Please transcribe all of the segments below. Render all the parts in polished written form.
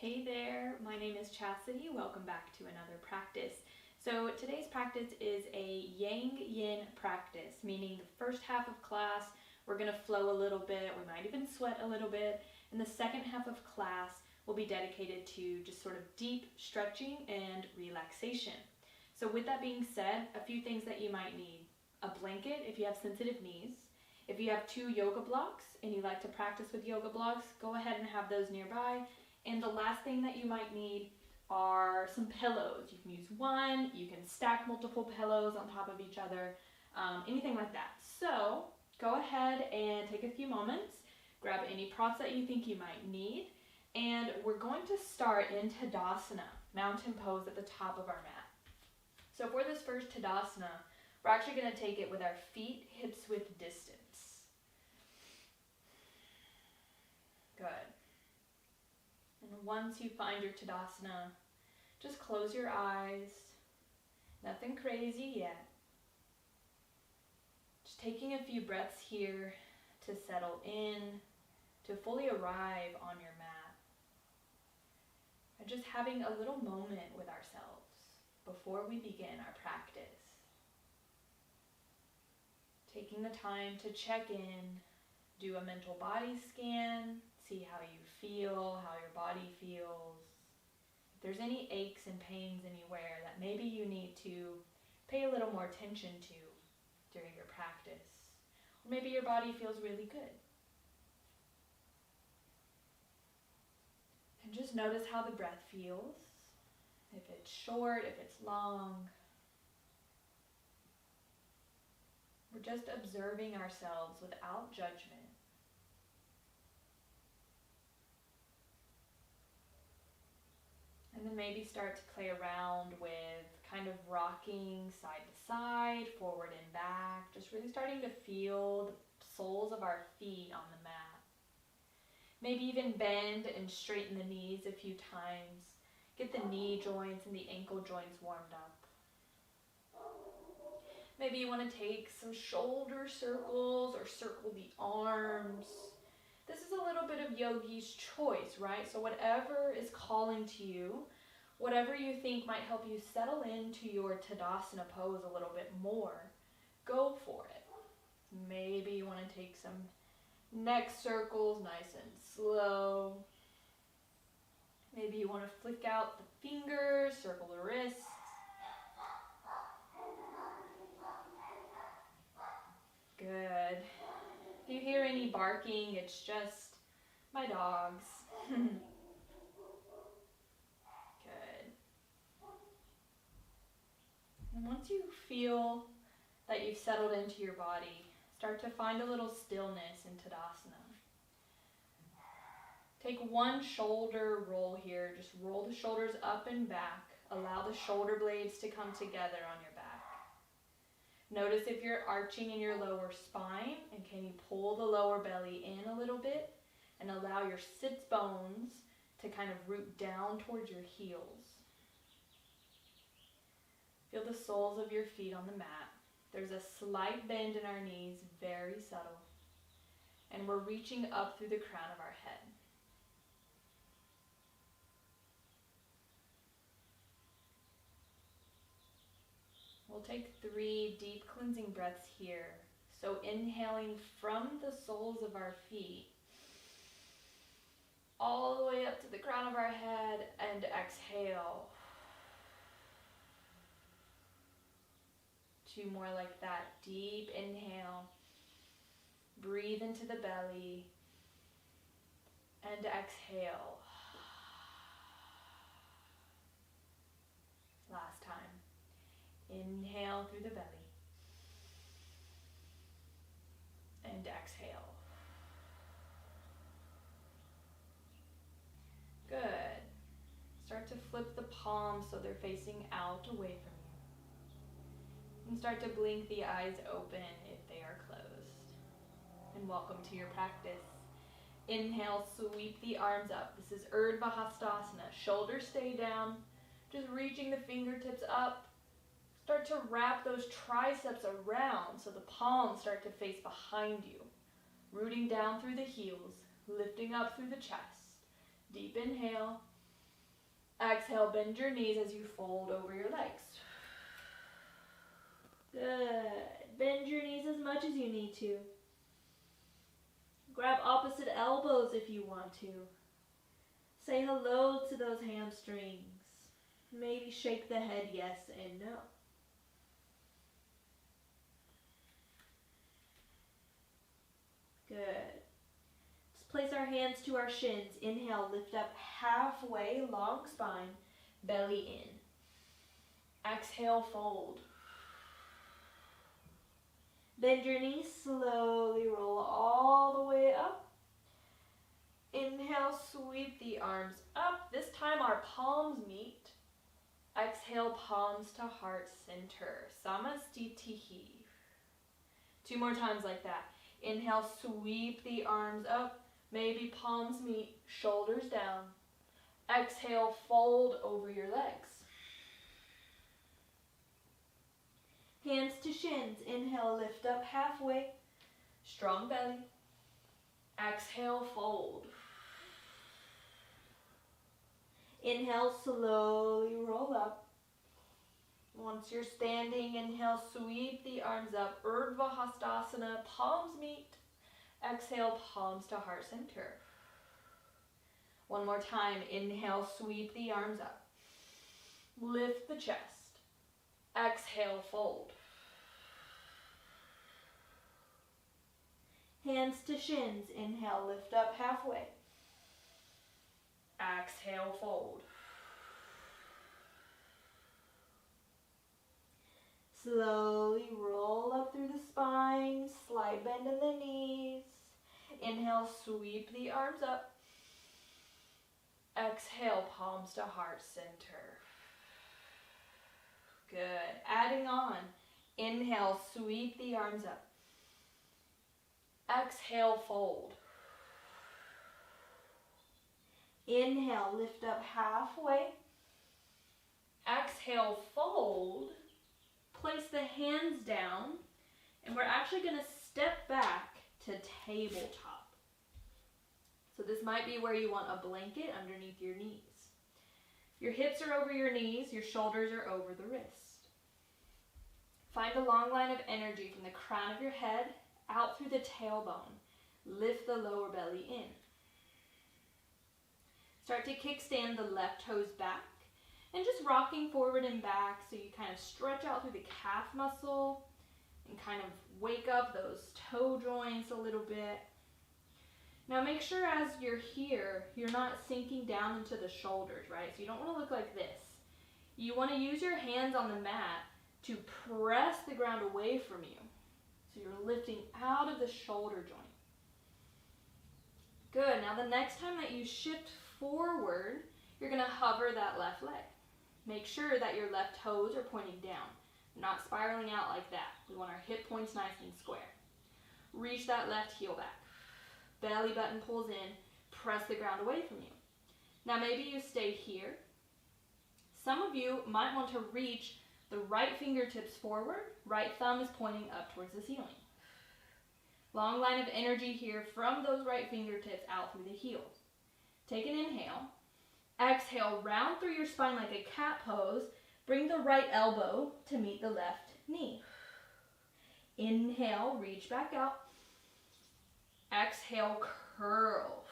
Hey there, my name is Chastity. Welcome back to another practice. So today's practice is a Yang Yin practice, meaning the first half of class we're going to flow a little bit, we might even sweat a little bit, and the second half of class will be dedicated to just sort of deep stretching and relaxation. So with that being said, a few things that you might need. A blanket if you have sensitive knees. If you have 2 yoga blocks and you like to practice with yoga blocks, go ahead and have those nearby. And the last thing that you might need are some pillows. You can use one, you can stack multiple pillows on top of each other, anything like that. So go ahead and take a few moments, grab any props that you think you might need, and we're going to start in Tadasana, mountain pose at the top of our mat. So for this first Tadasana, we're actually going to take it with our feet hips width distance. Good. And once you find your Tadasana, just close your eyes. Nothing crazy yet. Just taking a few breaths here to settle in, to fully arrive on your mat. And just having a little moment with ourselves before we begin our practice. Taking the time to check in, do a mental body scan, see how you feel, how your body feels. If there's any aches and pains anywhere that maybe you need to pay a little more attention to during your practice. Or maybe your body feels really good. And just notice how the breath feels. If it's short, if it's long. We're just observing ourselves without judgment. And then maybe start to play around with kind of rocking side to side, forward and back, just really starting to feel the soles of our feet on the mat. Maybe even bend and straighten the knees a few times. Get the knee joints and the ankle joints warmed up. Maybe you want to take some shoulder circles or circle the arms. This is a little bit of yogi's choice, right? So whatever is calling to you, whatever you think might help you settle into your Tadasana pose a little bit more, go for it. Maybe you want to take some neck circles nice and slow. Maybe you want to flick out the fingers, circle the wrists. Good. If you hear any barking, it's just my dogs. Good. And once you feel that you've settled into your body, start to find a little stillness in Tadasana. Take one shoulder roll here. Just roll the shoulders up and back. Allow the shoulder blades to come together on your back. Notice if you're arching in your lower spine, and can you pull the lower belly in a little bit and allow your sits bones to kind of root down towards your heels. Feel the soles of your feet on the mat. There's a slight bend in our knees, very subtle. And we're reaching up through the crown of our head. We'll take 3 deep cleansing breaths here. So inhaling from the soles of our feet, all the way up to the crown of our head, and exhale. 2 more like that. Deep inhale. Breathe into the belly. And exhale. Last time. Inhale through the belly. And exhale. Good. Start to flip the palms so they're facing out away from you. And start to blink the eyes open if they are closed. And welcome to your practice. Inhale, sweep the arms up. This is Urdhva Hastasana. Shoulders stay down. Just reaching the fingertips up. Start to wrap those triceps around so the palms start to face behind you. Rooting down through the heels, lifting up through the chest. Deep inhale, Exhale, bend your knees as you fold over your legs. Good. Bend your knees as much as you need to. Grab opposite elbows if you want to. Say hello to those hamstrings. Maybe shake the head yes and no. Good. Let's place our hands to our shins. Inhale, lift up halfway, long spine, belly in. Exhale, fold. Bend your knees, slowly roll all the way up. Inhale, sweep the arms up. This time our palms meet. Exhale, palms to heart center. Samastitihi. 2 more times like that. Inhale, sweep the arms up. Maybe palms meet, shoulders down. Exhale, fold over your legs. Hands to shins. Inhale, lift up halfway. Strong belly. Exhale, fold. Inhale, slowly roll up. Once you're standing, inhale, sweep the arms up. Urdhva Hastasana, palms meet. Exhale, palms to heart center. 1 more time. Inhale, sweep the arms up. Lift the chest. Exhale, fold. Hands to shins. Inhale, lift up halfway. Exhale, fold. Slowly roll up through the spine, slight bend in the knees. Inhale, sweep the arms up. Exhale, palms to heart center. Good. Adding on. Inhale, sweep the arms up. Exhale, fold. Inhale, lift up halfway. Exhale, fold. Place the hands down, and we're actually going to step back to tabletop. So this might be where you want a blanket underneath your knees. Your hips are over your knees, your shoulders are over the wrist. Find a long line of energy from the crown of your head out through the tailbone. Lift the lower belly in. Start to kickstand the left toes back and just rocking forward and back so you kind of stretch out through the calf muscle and kind of wake up those toe joints a little bit. Now make sure as you're here, you're not sinking down into the shoulders, right? So you don't want to look like this. You want to use your hands on the mat to press the ground away from you. So you're lifting out of the shoulder joint. Good. Now the next time that you shift forward, you're going to hover that left leg. Make sure that your left toes are pointing down, not spiraling out like that. We want our hip points nice and square. Reach that left heel back. Belly button pulls in. Press the ground away from you. Now maybe you stay here. Some of you might want to reach the right fingertips forward. Right thumb is pointing up towards the ceiling. Long line of energy here from those right fingertips out through the heels. Take an inhale. Exhale, round through your spine like a cat pose. Bring the right elbow to meet the left knee. Inhale, reach back out. Exhale, curl.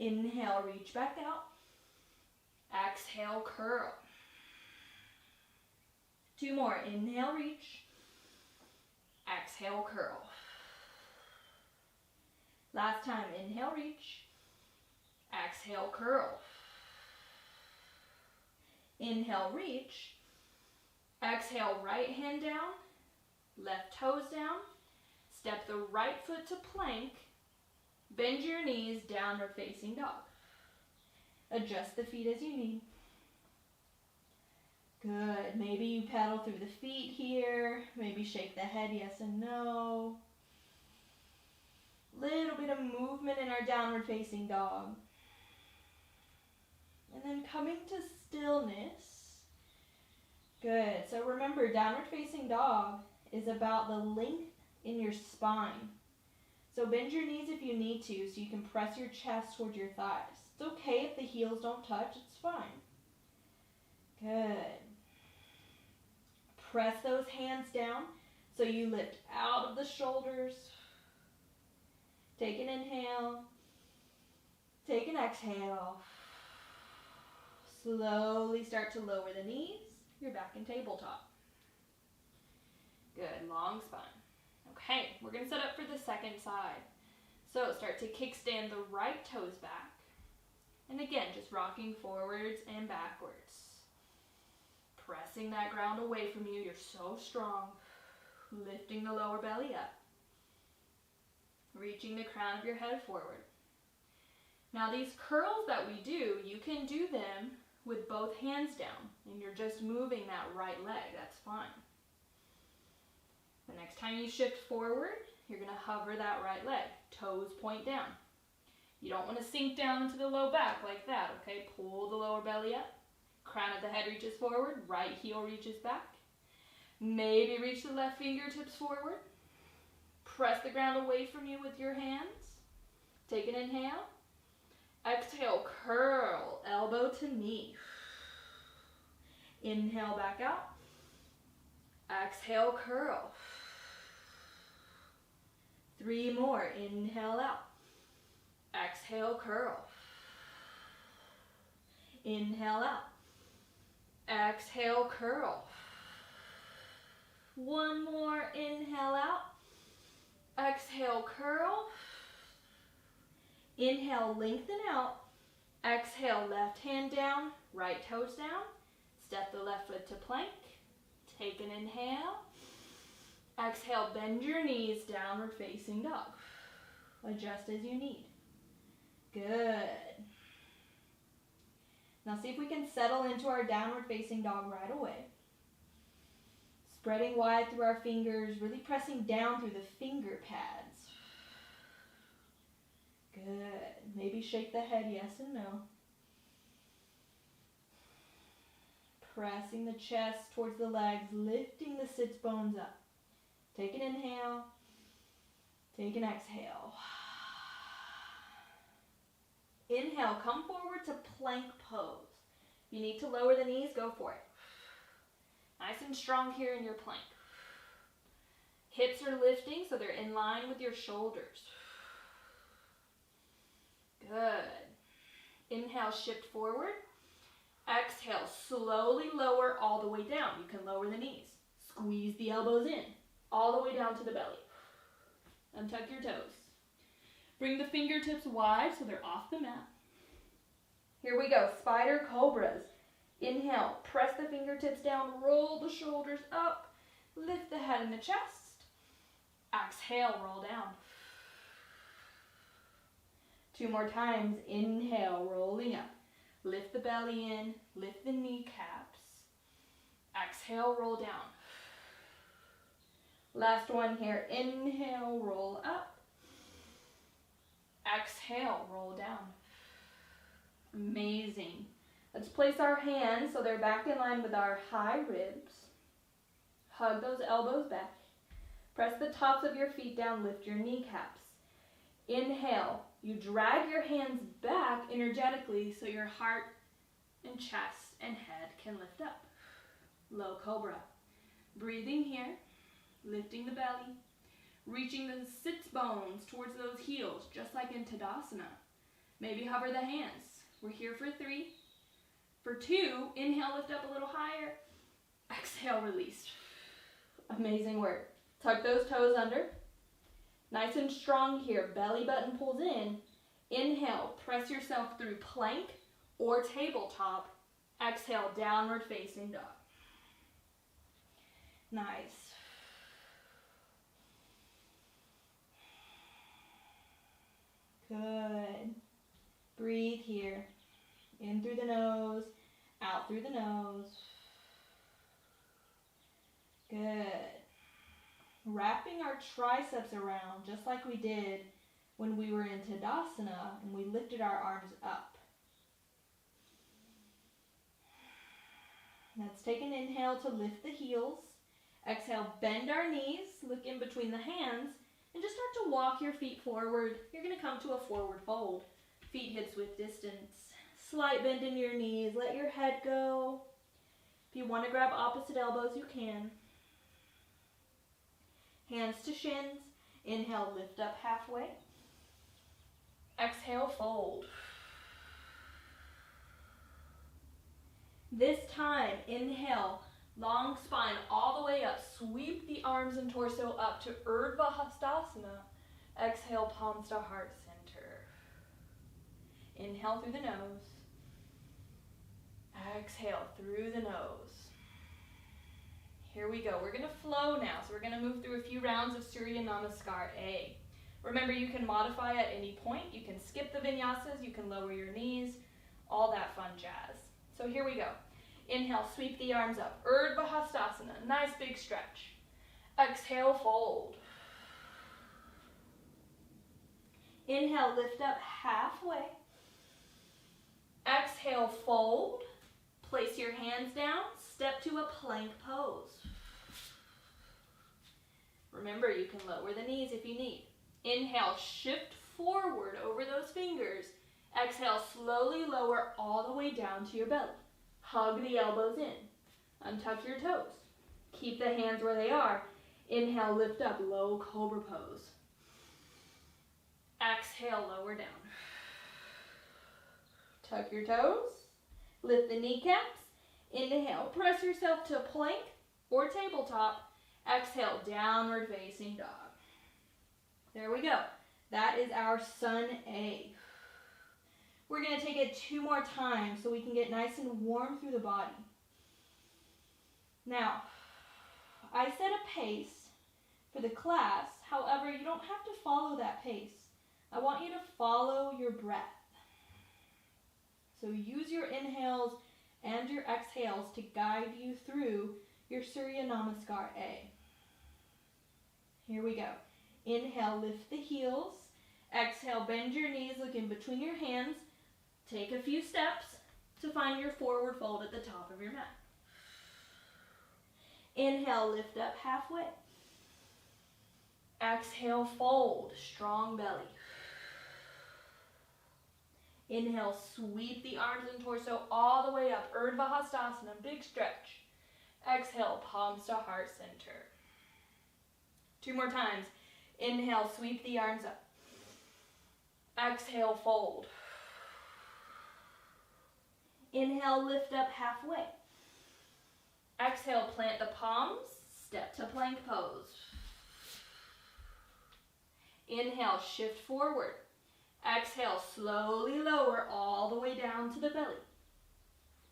Inhale, reach back out. Exhale, curl. 2 more. Inhale, reach. Exhale, curl. Last time. Inhale, reach. Exhale, curl. Inhale, reach. Exhale, right hand down. Left toes down. Step the right foot to plank. Bend your knees, downward facing dog. Adjust the feet as you need. Good. Maybe you pedal through the feet here. Maybe shake the head yes and no. Little bit of movement in our downward facing dog. And then coming to stillness. Good. So remember, downward facing dog is about the length in your spine. So bend your knees if you need to, so you can press your chest towards your thighs. It's okay if the heels don't touch, it's fine. Good. Press those hands down so you lift out of the shoulders. Take an inhale. Take an exhale. Slowly start to lower the knees. You're back in tabletop. Good, long spine. Okay, we're going to set up for the second side. So start to kickstand the right toes back. And again, just rocking forwards and backwards. Pressing that ground away from you. You're so strong. Lifting the lower belly up. Reaching the crown of your head forward. Now these curls that we do, you can do them with both hands down. And you're just moving that right leg. That's fine. The next time you shift forward, you're going to hover that right leg. Toes point down. You don't want to sink down into the low back like that, okay? Pull the lower belly up. Crown of the head reaches forward. Right heel reaches back. Maybe reach the left fingertips forward. Press the ground away from you with your hands. Take an inhale. Exhale, curl, elbow to knee. Inhale, back out. Exhale, curl. 3 more. Inhale out. Exhale, curl. Inhale out. Exhale, curl. 1 more. Inhale out. Exhale, curl. Inhale, lengthen out. Exhale, left hand down, right toes down. Step the left foot to plank. Take an inhale. Exhale, bend your knees, downward facing dog. Adjust as you need. Good. Now see if we can settle into our downward facing dog right away. Spreading wide through our fingers, really pressing down through the finger pads. Good. Maybe shake the head yes and no. Pressing the chest towards the legs, lifting the sits bones up. Take an inhale. Take an exhale. Inhale, come forward to plank pose. If you need to lower the knees, go for it. Nice and strong here in your plank. Hips are lifting so they're in line with your shoulders. Good. Inhale, shift forward. Exhale, slowly lower all the way down. You can lower the knees. Squeeze the elbows in, all the way down to the belly. Untuck your toes. Bring the fingertips wide so they're off the mat. Here we go, spider cobras. Inhale, press the fingertips down, roll the shoulders up, lift the head and the chest. Exhale, roll down. 2 more times. Inhale, rolling up. Lift the belly in, lift the kneecaps. Exhale, roll down. Last one here. Inhale, roll up. Exhale, roll down. Amazing. Let's place our hands so they're back in line with our high ribs. Hug those elbows back. Press the tops of your feet down, lift your kneecaps. Inhale, you drag your hands back energetically so your heart and chest and head can lift up. Low cobra. Breathing here, lifting the belly, reaching the sits bones towards those heels, just like in Tadasana. Maybe hover the hands. We're here for 3. For 2, inhale, lift up a little higher. Exhale, release. Amazing work. Tuck those toes under. Nice and strong here. Belly button pulls in. Inhale, press yourself through plank or tabletop. Exhale, downward facing dog. Nice. Good. Breathe here. In through the nose, out through the nose. Good. Wrapping our triceps around just like we did when we were in Tadasana and we lifted our arms up. Let's take an inhale to lift the heels. Exhale, bend our knees, look in between the hands. And just start to walk your feet forward. You're going to come to a forward fold. Feet hips width distance. Slight bend in your knees. Let your head go. If you want to grab opposite elbows, you can. Hands to shins. Inhale, lift up halfway. Exhale, fold. This time, inhale, long spine all the way up. Sweep the arms and torso up to Urdhva Hastasana. Exhale, palms to heart center. Inhale through the nose. Exhale through the nose. Here we go. We're going to flow now. So we're going to move through a few rounds of Surya Namaskar A. Remember, you can modify at any point. You can skip the vinyasas. You can lower your knees. All that fun jazz. So here we go. Inhale, sweep the arms up. Urdhva Hastasana. Nice big stretch. Exhale, fold. Inhale, lift up halfway. Exhale, fold. Place your hands down. Step to a plank pose. Remember, you can lower the knees if you need. Inhale, shift forward over those fingers. Exhale, slowly lower all the way down to your belly. Hug the elbows in. Untuck your toes. Keep the hands where they are. Inhale, lift up, low cobra pose. Exhale, lower down. Tuck your toes. Lift the kneecaps. Inhale, press yourself to plank or tabletop. Exhale, downward facing dog. There we go. That is our Sun A. We're going to take it 2 more times so we can get nice and warm through the body. Now, I set a pace for the class. However, you don't have to follow that pace. I want you to follow your breath. So use your inhales and your exhales to guide you through your Surya Namaskar A. Here we go. Inhale, lift the heels. Exhale, bend your knees, look in between your hands. Take a few steps to find your forward fold at the top of your mat. Inhale, lift up halfway. Exhale, fold, strong belly. Inhale, sweep the arms and torso all the way up. Urdhva Hastasana, big stretch. Exhale, palms to heart center. 2 more times. Inhale, sweep the arms up. Exhale, fold. Inhale, lift up halfway. Exhale, plant the palms, step to plank pose. Inhale, shift forward. Exhale, slowly lower all the way down to the belly.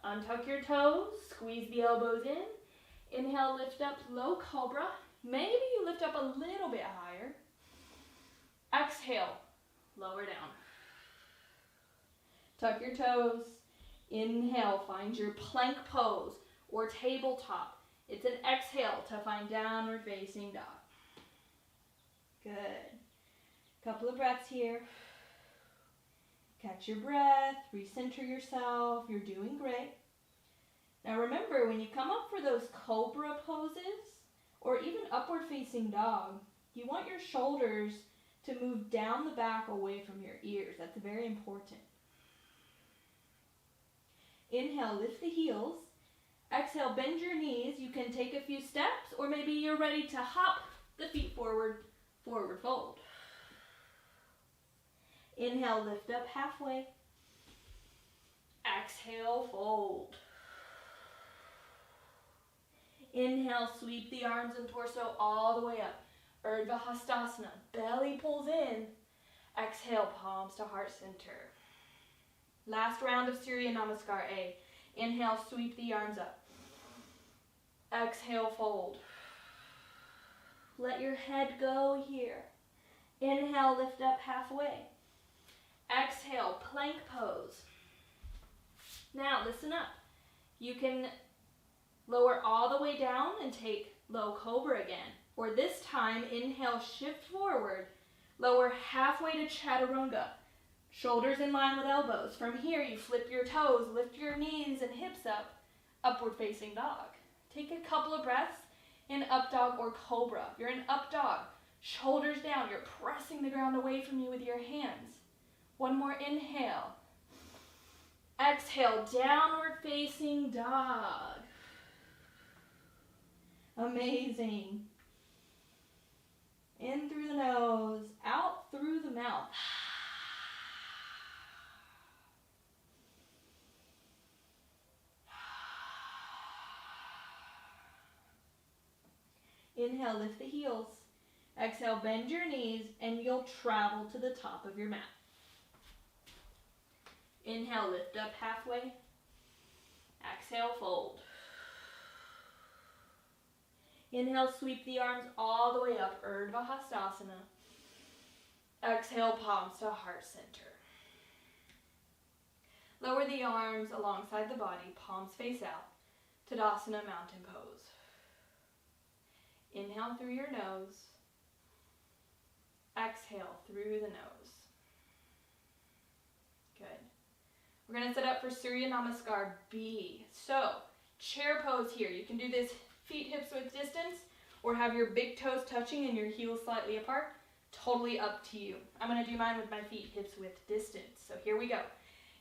Untuck your toes, squeeze the elbows in. Inhale, lift up, low cobra. Maybe you lift up a little bit higher. Exhale, lower down. Tuck your toes. Inhale, find your plank pose or tabletop. It's an exhale to find downward facing dog. Good. Couple of breaths here. Catch your breath, recenter yourself. You're doing great. Now remember, when you come up for those cobra poses or even upward facing dog, you want your shoulders to move down the back away from your ears. That's very important. Inhale, lift the heels. Exhale, bend your knees. You can take a few steps, or maybe you're ready to hop the feet forward, forward fold. Inhale, lift up halfway. Exhale, fold. Inhale, sweep the arms and torso all the way up. Urdhva Hastasana, belly pulls in. Exhale, palms to heart center. Last round of Surya Namaskar A. Inhale, sweep the arms up. Exhale, fold. Let your head go here. Inhale, lift up halfway. Exhale, plank pose. Now, listen up. You can lower all the way down and take low cobra again. Or this time, inhale, shift forward. Lower halfway to chaturanga. Shoulders in line with elbows. From here, you flip your toes, lift your knees and hips up. Upward facing dog. Take a couple of breaths in up dog or cobra. If you're in up dog, Shoulders down. You're pressing the ground away from you with your hands. One more inhale. Exhale, downward facing dog. Amazing. In through the nose, out through the mouth. Inhale, lift the heels. Exhale, bend your knees, and you'll travel to the top of your mat. Inhale, lift up halfway. Exhale, fold. Inhale, sweep the arms all the way up, Urdhva Hastasana. Exhale, palms to heart center. Lower the arms alongside the body, palms face out. Tadasana, mountain pose. Inhale through your nose. Exhale through the nose. Good. We're going to set up for Surya Namaskar B. So, chair pose here. You can do this feet hips width distance or have your big toes touching and your heels slightly apart. Totally up to you. I'm going to do mine with my feet hips width distance. So here we go.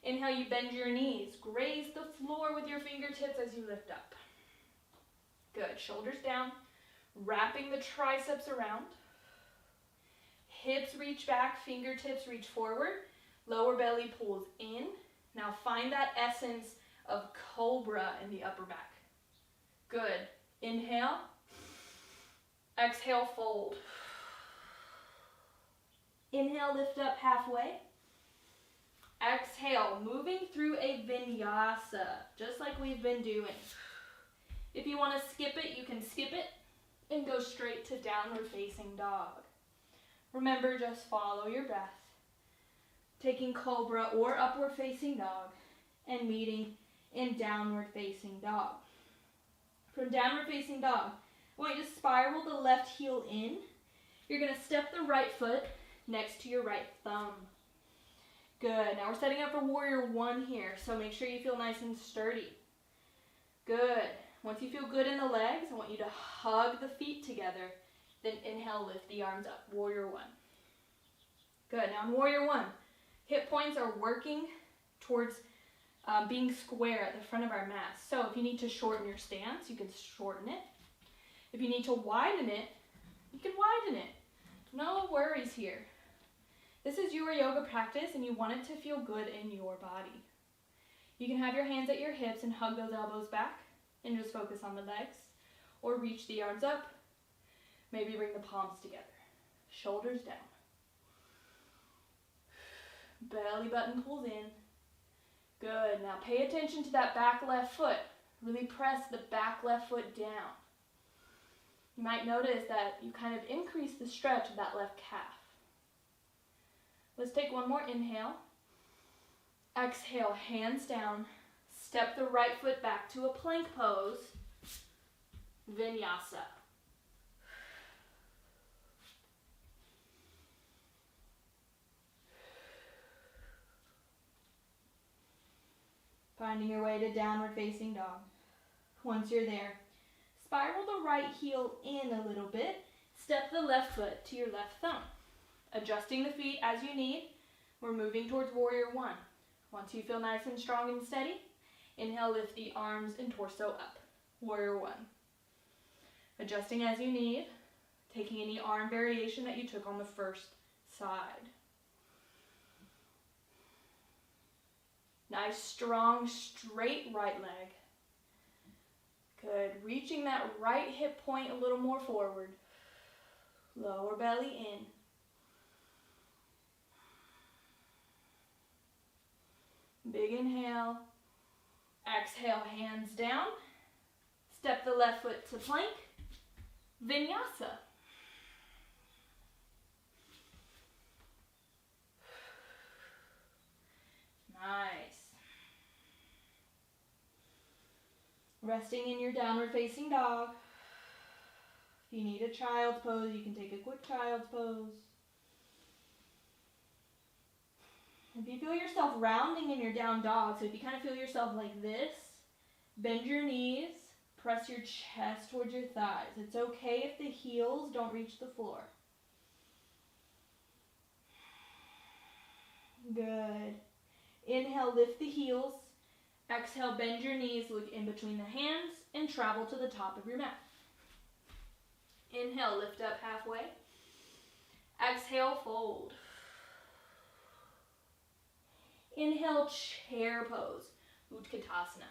Inhale, you bend your knees. Graze the floor with your fingertips as you lift up. Good. Shoulders down. Wrapping the triceps around. Hips reach back, fingertips reach forward. Lower belly pulls in. Now find that essence of cobra in the upper back. Good. Inhale. Exhale, fold. Inhale, lift up halfway. Exhale, moving through a vinyasa, just like we've been doing. If you want to skip it, you can skip it and go straight to downward facing dog. Remember, just follow your breath. Taking cobra or upward facing dog and meeting in downward facing dog. From downward facing dog, I want you to spiral the left heel in. You're going to step the right foot next to your right thumb. Good. Now we're setting up for warrior one here, so make sure you feel nice and sturdy. Good. Once you feel good in the legs, I want you to hug the feet together. Then inhale, lift the arms up. Warrior one. Good. Now in warrior one, hip points are working towards being square at the front of our mat. So if you need to shorten your stance, you can shorten it. If you need to widen it, you can widen it. No worries here. This is your yoga practice and you want it to feel good in your body. You can have your hands at your hips and hug those elbows back and just focus on the legs. Or reach the arms up. Maybe bring the palms together. Shoulders down. Belly button pulls in. Good. Now pay attention to that back left foot. Really press the back left foot down. You might notice that you kind of increase the stretch of that left calf. Let's take one more inhale. Exhale, hands down. Step the right foot back to a plank pose. Vinyasa. Finding your way to downward facing dog. Once you're there, spiral the right heel in a little bit. Step the left foot to your left thumb. Adjusting the feet as you need. We're moving towards warrior one. Once you feel nice and strong and steady, inhale, lift the arms and torso up. Warrior one. Adjusting as you need, taking any arm variation that you took on the first side. Nice, strong, straight right leg. Good. Reaching that right hip point a little more forward. Lower belly in. Big inhale. Exhale, hands down. Step the left foot to plank. Vinyasa. Nice. Resting in your downward facing dog. If you need a child's pose, you can take a quick child's pose. If you feel yourself rounding in your down dog, so if you kind of feel yourself like this, bend your knees, press your chest towards your thighs. It's okay if the heels don't reach the floor. Good. Inhale, lift the heels. Exhale, bend your knees, look in between the hands, and travel to the top of your mat. Inhale, lift up halfway. Exhale, fold. Inhale, chair pose, Utkatasana.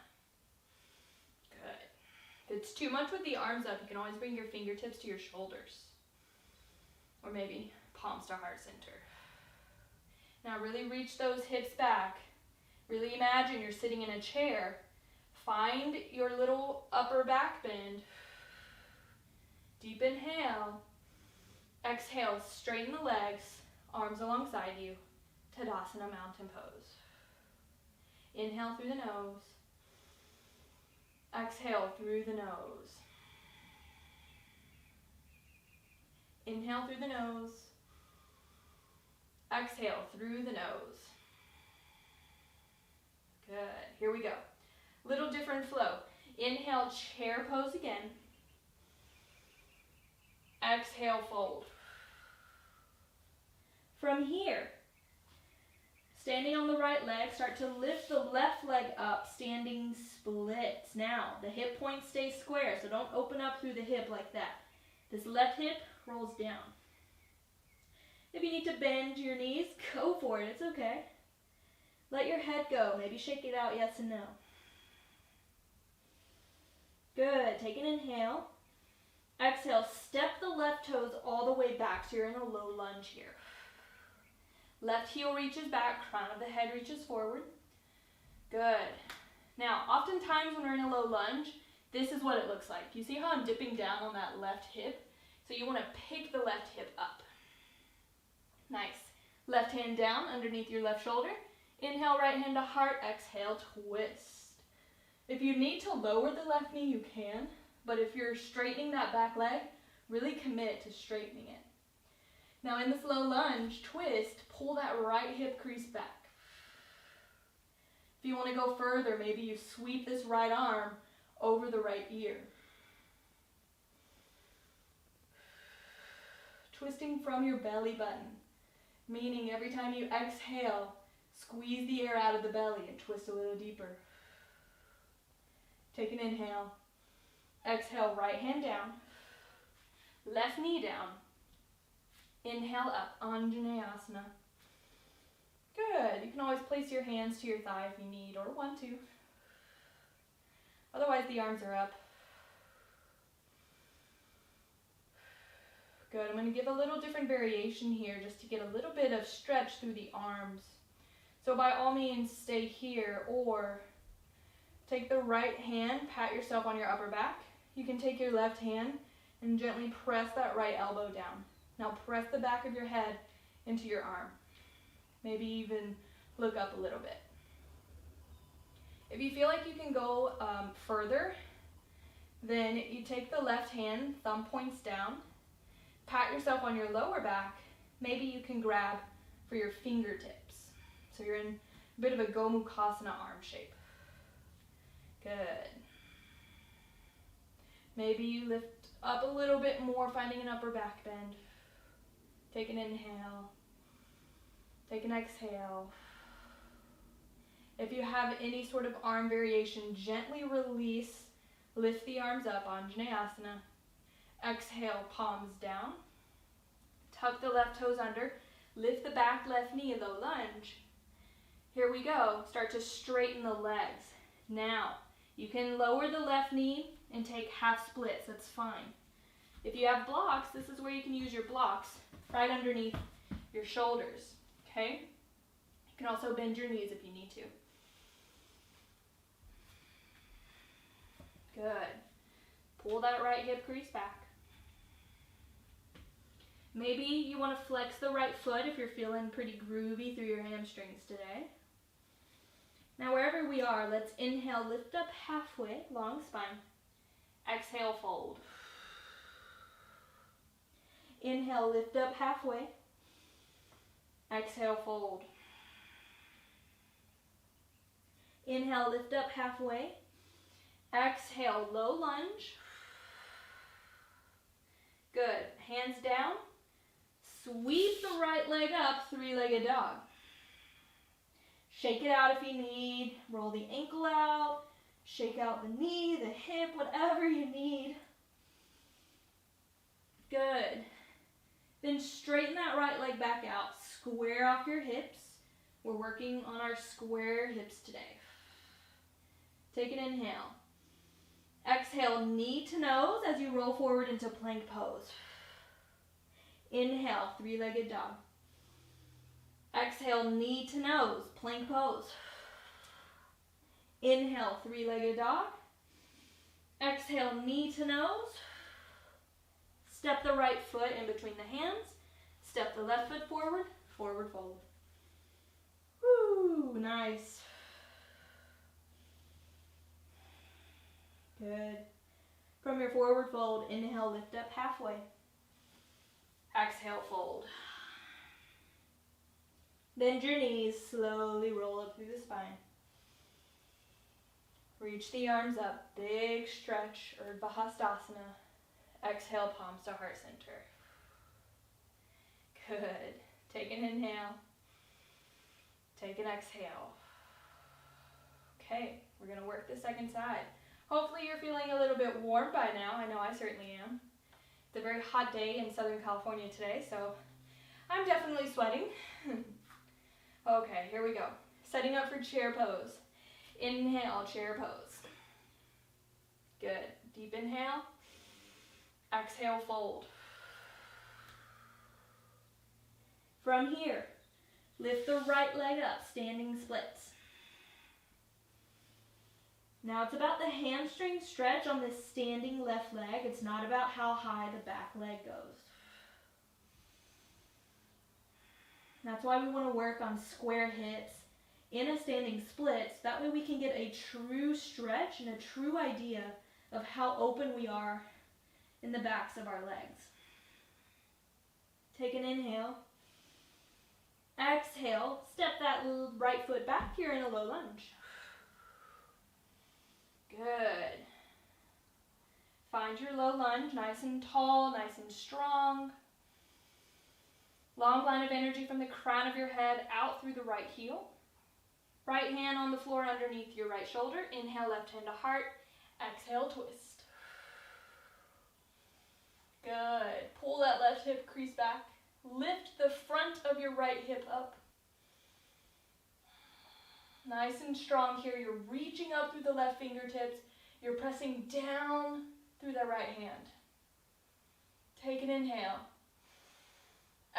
Good. If it's too much with the arms up, you can always bring your fingertips to your shoulders. Or maybe palms to heart center. Now really reach those hips back. Really imagine you're sitting in a chair. Find your little upper back bend. Deep inhale. Exhale, straighten the legs, arms alongside you. Tadasana, mountain pose. Inhale through the nose. Exhale through the nose. Inhale through the nose. Exhale through the nose. Good. Here we go. Little different flow. Inhale, chair pose again. Exhale, fold. From here, standing on the right leg, start to lift the left leg up, standing splits. Now, the hip point stays square, so don't open up through the hip like that. This left hip rolls down. If you need to bend your knees, go for it. It's okay. Let your head go. Maybe shake it out, yes and no. Good. Take an inhale. Exhale, step the left toes all the way back, so you're in a low lunge here. Left heel reaches back, crown of the head reaches forward. Good. Now, oftentimes when we're in a low lunge, this is what it looks like. You see how I'm dipping down on that left hip? So you want to pick the left hip up. Nice. Left hand down underneath your left shoulder. Inhale, right hand to heart. Exhale, twist. If you need to lower the left knee, you can. But if you're straightening that back leg, really commit to straightening it. Now in this low lunge, twist, pull that right hip crease back. If you want to go further, maybe you sweep this right arm over the right ear. Twisting from your belly button, meaning every time you exhale, squeeze the air out of the belly and twist a little deeper. Take an inhale. Exhale, right hand down. Left knee down. Inhale up, Anjaneyasana. Good. You can always place your hands to your thigh if you need or want to. Otherwise, the arms are up. Good. I'm going to give a little different variation here just to get a little bit of stretch through the arms. So by all means, stay here or take the right hand, pat yourself on your upper back. You can take your left hand and gently press that right elbow down. Now press the back of your head into your arm. Maybe even look up a little bit. If you feel like you can go further, then you take the left hand, thumb points down, pat yourself on your lower back. Maybe you can grab for your fingertips. So you're in a bit of a Gomukhasana arm shape. Good. Maybe you lift up a little bit more, finding an upper back bend. Take an inhale. Take an exhale. If you have any sort of arm variation, gently release. Lift the arms up, Anjaneyasana. Exhale, palms down. Tuck the left toes under. Lift the back left knee, low lunge. Here we go. Start to straighten the legs. Now, you can lower the left knee and take half splits. That's fine. If you have blocks, this is where you can use your blocks right underneath your shoulders. Okay? You can also bend your knees if you need to. Good. Pull that right hip crease back. Maybe you want to flex the right foot if you're feeling pretty groovy through your hamstrings today. Now wherever we are, let's inhale, lift up halfway, long spine. Exhale, fold. Inhale, lift up halfway. Exhale, fold. Inhale, lift up halfway. Exhale, low lunge. Good. Hands down. Sweep the right leg up, three-legged dog. Shake it out if you need. Roll the ankle out. Shake out the knee, the hip, whatever you need. Good. Then straighten that right leg back out. Square off your hips. We're working on our square hips today. Take an inhale. Exhale, knee to nose as you roll forward into plank pose. Inhale, three-legged dog. Exhale, knee to nose, plank pose. Inhale, three-legged dog. Exhale, knee to nose. Step the right foot in between the hands. Step the left foot forward, forward fold. Woo, nice. Good. From your forward fold, inhale, lift up halfway. Exhale, fold. Bend your knees, slowly roll up through the spine. Reach the arms up, big stretch, Urdhva Hastasana. Exhale, palms to heart center. Good. Take an inhale. Take an exhale. Okay, we're going to work the second side. Hopefully you're feeling a little bit warm by now. I know I certainly am. It's a very hot day in Southern California today, so I'm definitely sweating. Okay, here we go. Setting up for chair pose. Inhale, chair pose. Good. Deep inhale. Exhale, fold. From here, lift the right leg up, standing splits. Now it's about the hamstring stretch on this standing left leg. It's not about how high the back leg goes. That's why we want to work on square hips in a standing splits. That way we can get a true stretch and a true idea of how open we are in the backs of our legs. Take an inhale. Exhale, step that right foot back. You're in a low lunge. Good. Find your low lunge, nice and tall, nice and strong. Long line of energy from the crown of your head out through the right heel. Right hand on the floor underneath your right shoulder. Inhale, left hand to heart. Exhale, twist. Good. Pull that left hip crease back. Lift the front of your right hip up. Nice and strong here. You're reaching up through the left fingertips. You're pressing down through the right hand. Take an inhale.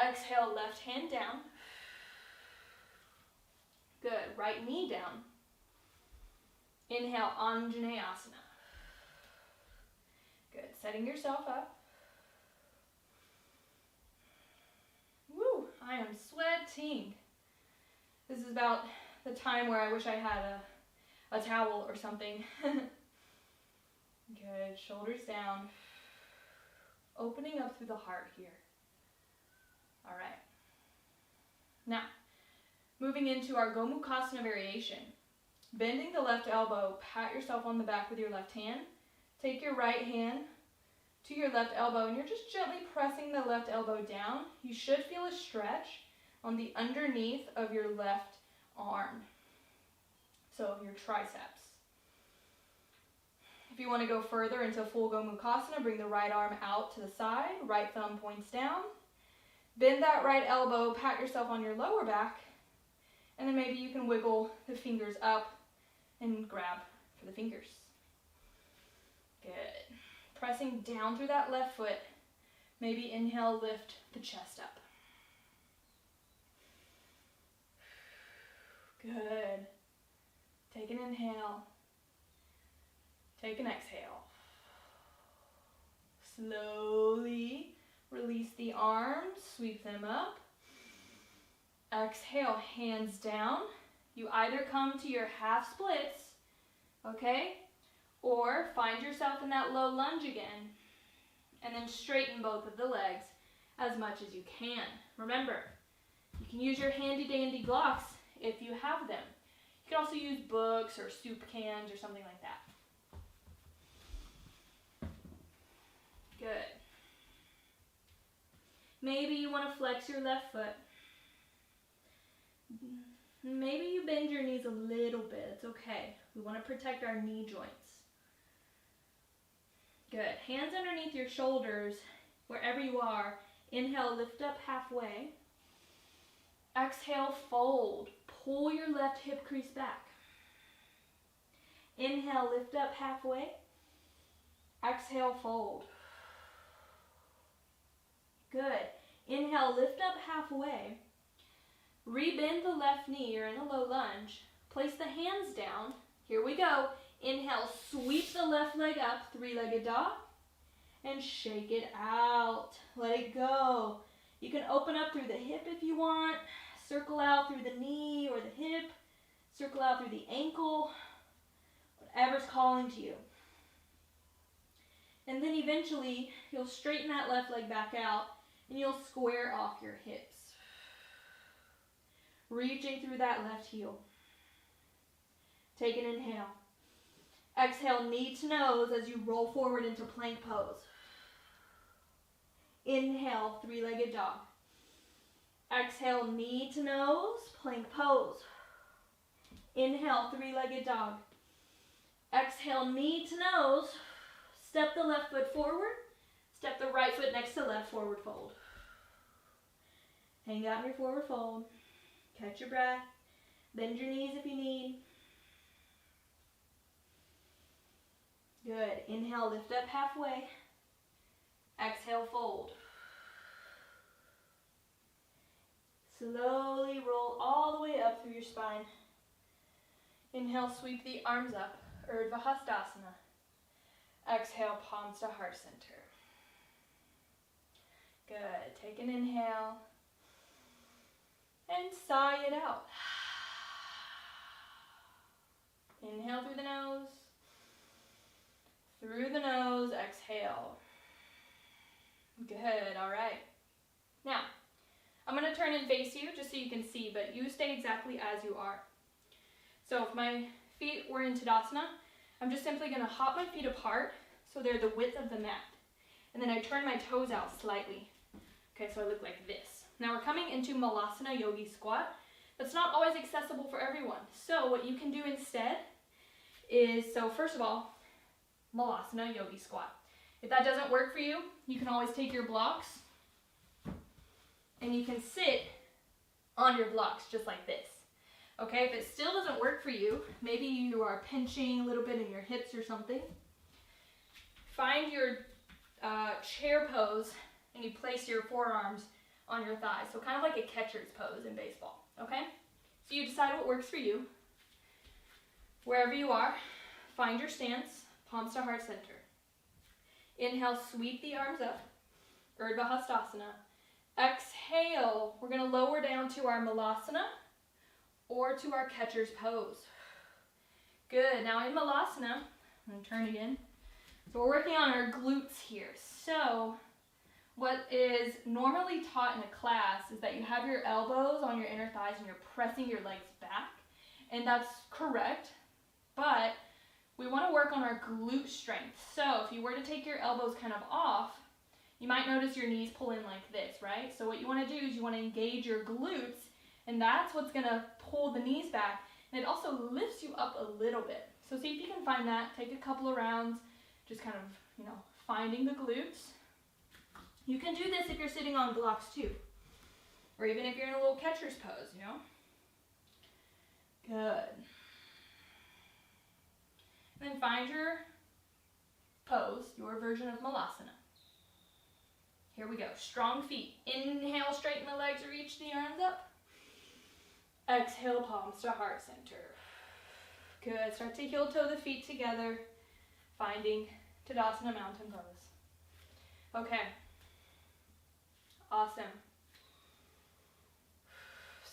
Exhale, left hand down. Good. Right knee down. Inhale, Anjaneyasana. Good. Setting yourself up. Woo, I am sweating. This is about the time where I wish I had a towel or something. Good. Shoulders down. Opening up through the heart here. All right. Now, moving into our Gomukhasana variation. Bending the left elbow, pat yourself on the back with your left hand. Take your right hand to your left elbow, and you're just gently pressing the left elbow down. You should feel a stretch on the underneath of your left arm, so your triceps. If you want to go further into full Gomukhasana, bring the right arm out to the side, right thumb points down. Bend that right elbow, pat yourself on your lower back, and then maybe you can wiggle the fingers up and grab for the fingers. Good. Pressing down through that left foot. Maybe inhale, lift the chest up. Good. Take an inhale. Take an exhale. Slowly release the arms, sweep them up. Exhale, hands down. You either come to your half splits, okay, or find yourself in that low lunge again, and then straighten both of the legs as much as you can. Remember, you can use your handy dandy blocks if you have them. You can also use books or soup cans or something like that. Good. Maybe you want to flex your left foot. Maybe you bend your knees a little bit. It's okay. We want to protect our knee joints. Good. Hands underneath your shoulders, wherever you are. Inhale, lift up halfway. Exhale, fold. Pull your left hip crease back. Inhale, lift up halfway. Exhale, fold. Good. Inhale, lift up halfway. Rebend the left knee. You're in a low lunge. Place the hands down. Here we go. Inhale, sweep the left leg up, three-legged dog, and shake it out. Let it go. You can open up through the hip if you want. Circle out through the knee or the hip. Circle out through the ankle. Whatever's calling to you. And then eventually, you'll straighten that left leg back out, and you'll square off your hips. Reaching through that left heel. Take an inhale. Exhale, knee to nose as you roll forward into plank pose. Inhale, three-legged dog. Exhale, knee to nose, plank pose. Inhale, three-legged dog. Exhale, knee to nose. Step the left foot forward. Step the right foot next to left, forward fold. Hang out in your forward fold. Catch your breath. Bend your knees if you need. Good. Inhale, lift up halfway. Exhale, fold. Slowly roll all the way up through your spine. Inhale, sweep the arms up, Urdhva Hastasana. Exhale, palms to heart center. Good. Take an inhale and sigh it out. Inhale through the nose. Through the nose, exhale. Good, all right. Now, I'm going to turn and face you just so you can see, but you stay exactly as you are. So if my feet were in Tadasana, I'm just simply going to hop my feet apart so they're the width of the mat. And then I turn my toes out slightly. Okay, so I look like this. Now we're coming into Malasana Yogi Squat. That's not always accessible for everyone. So what you can do instead is, so first of all, Malasana Yogi Squat. If that doesn't work for you, you can always take your blocks and you can sit on your blocks just like this. Okay, if it still doesn't work for you, maybe you are pinching a little bit in your hips or something, find your chair pose and you place your forearms on your thighs. So kind of like a catcher's pose in baseball, okay? So you decide what works for you. Wherever you are, find your stance, palms to heart center. Inhale, sweep the arms up, Urdhva Hastasana. Exhale, we're going to lower down to our Malasana or to our catcher's pose. Good, now in Malasana, I'm going to turn again. So we're working on our glutes here. So what is normally taught in a class is that you have your elbows on your inner thighs and you're pressing your legs back. And that's correct, but we want to work on our glute strength. So if you were to take your elbows kind of off, you might notice your knees pull in like this, right? So what you want to do is you want to engage your glutes, and that's what's going to pull the knees back. And it also lifts you up a little bit. So see if you can find that. Take a couple of rounds, just kind of, finding the glutes. You can do this if you're sitting on blocks too, or even if you're in a little catcher's pose, Good. And then find your pose, your version of Malasana. Here we go. Strong feet. Inhale, straighten the legs, reach the arms up. Exhale, palms to heart center. Good. Start to heel toe the feet together, finding Tadasana mountain pose. Okay. Awesome.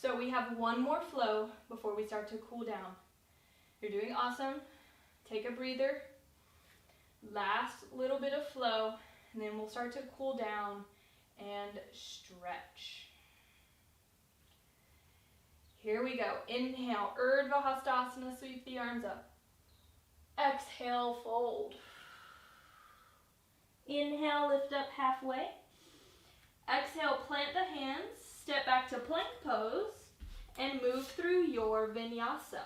So we have one more flow before we start to cool down. You're doing awesome. Take a breather. Last little bit of flow, and then we'll start to cool down and stretch. Here we go. Inhale, Urdhva Hastasana, sweep the arms up. Exhale, fold. Inhale, lift up halfway. Exhale, plant the hands, step back to plank pose, and move through your vinyasa.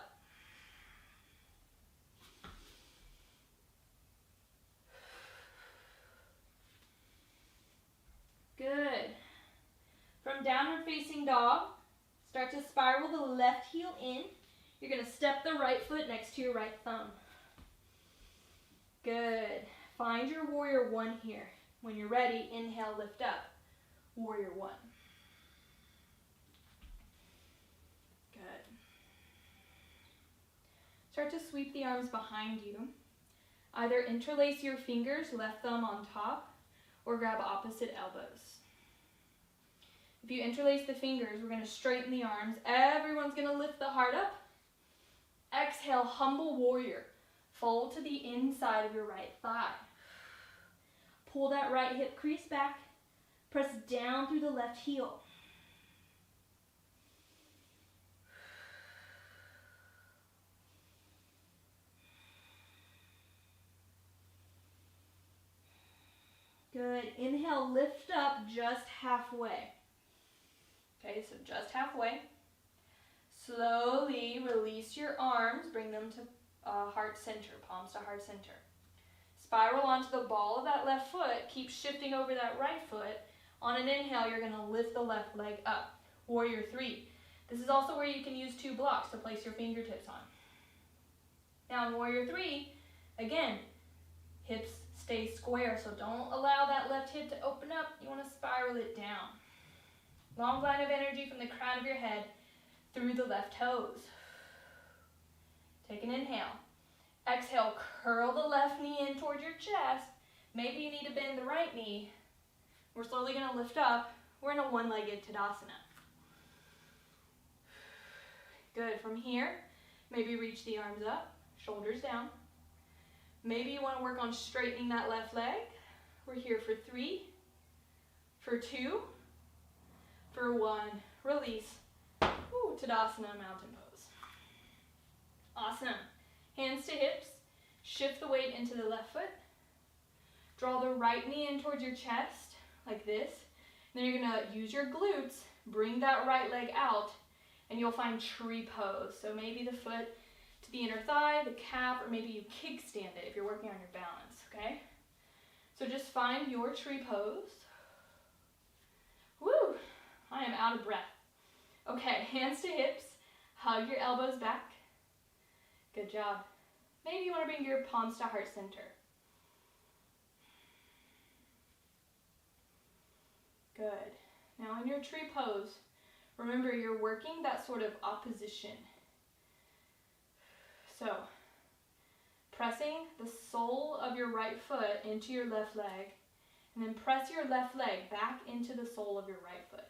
Good. From downward facing dog, start to spiral the left heel in. You're going to step the right foot next to your right thumb. Good. Find your warrior one here. When you're ready, inhale, lift up. Warrior one. Good. Start to sweep the arms behind you. Either interlace your fingers, left thumb on top, or grab opposite elbows. If you interlace the fingers, we're going to straighten the arms. Everyone's going to lift the heart up. Exhale, humble warrior. Fold to the inside of your right thigh. Pull that right hip crease back. Press down through the left heel. Good. Inhale, lift up just halfway. Okay, so just halfway. Slowly release your arms, bring them to heart center, palms to heart center. Spiral onto the ball of that left foot, keep shifting over that right foot. On an inhale, you're going to lift the left leg up. Warrior three. This is also where you can use two blocks to place your fingertips on. Now in warrior three, again, hips stay square, so don't allow that left hip to open up. You want to spiral it down. Long line of energy from the crown of your head through the left toes. Take an inhale. Exhale, curl the left knee in toward your chest. Maybe you need to bend the right knee. We're slowly going to lift up. We're in a one-legged Tadasana. Good. From here, maybe reach the arms up, shoulders down. Maybe you want to work on straightening that left leg. We're here for 3, for 2, for 1. Release. Ooh, Tadasana, mountain pose. Awesome. Hands to hips. Shift the weight into the left foot. Draw the right knee in towards your chest, like this. Then you're going to use your glutes, bring that right leg out, and you'll find tree pose. So maybe the foot to the inner thigh, the calf, or maybe you kickstand it if you're working on your balance, okay? So just find your tree pose. Woo! I am out of breath. Okay, hands to hips. Hug your elbows back. Good job. Maybe you want to bring your palms to heart center. Good. Now in your tree pose, remember you're working that sort of opposition. So, pressing the sole of your right foot into your left leg, and then press your left leg back into the sole of your right foot.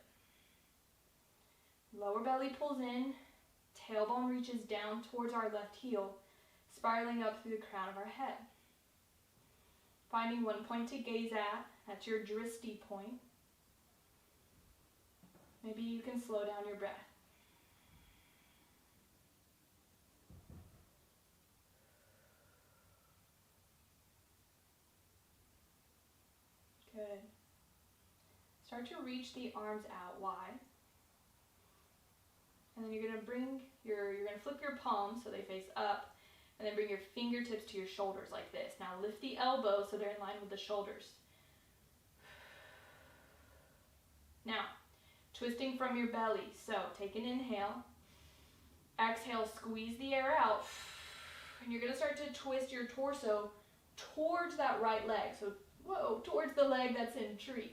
Lower belly pulls in, tailbone reaches down towards our left heel, spiraling up through the crown of our head. Finding one point to gaze at, that's your drishti point. Maybe you can slow down your breath. Good. Start to reach the arms out wide. And then you're going to flip your palms so they face up, and then bring your fingertips to your shoulders like this. Now lift the elbows so they're in line with the shoulders. Now, twisting from your belly. So take an inhale. Exhale, squeeze the air out. And you're going to start to twist your torso towards that right leg. So, whoa, towards the leg that's in tree.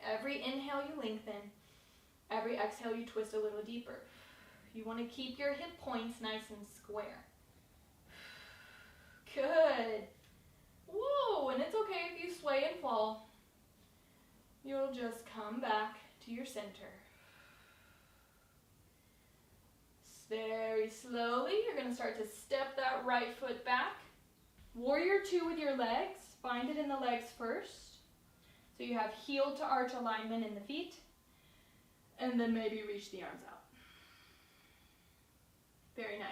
Every inhale you lengthen. Every exhale you twist a little deeper. You want to keep your hip points nice and square. Good. Whoa, and it's okay if you sway and fall. You'll just come back to your center. Very slowly, you're going to start to step that right foot back. Warrior two with your legs. Find it in the legs first. So you have heel to arch alignment in the feet. And then maybe reach the arms out. Very nice.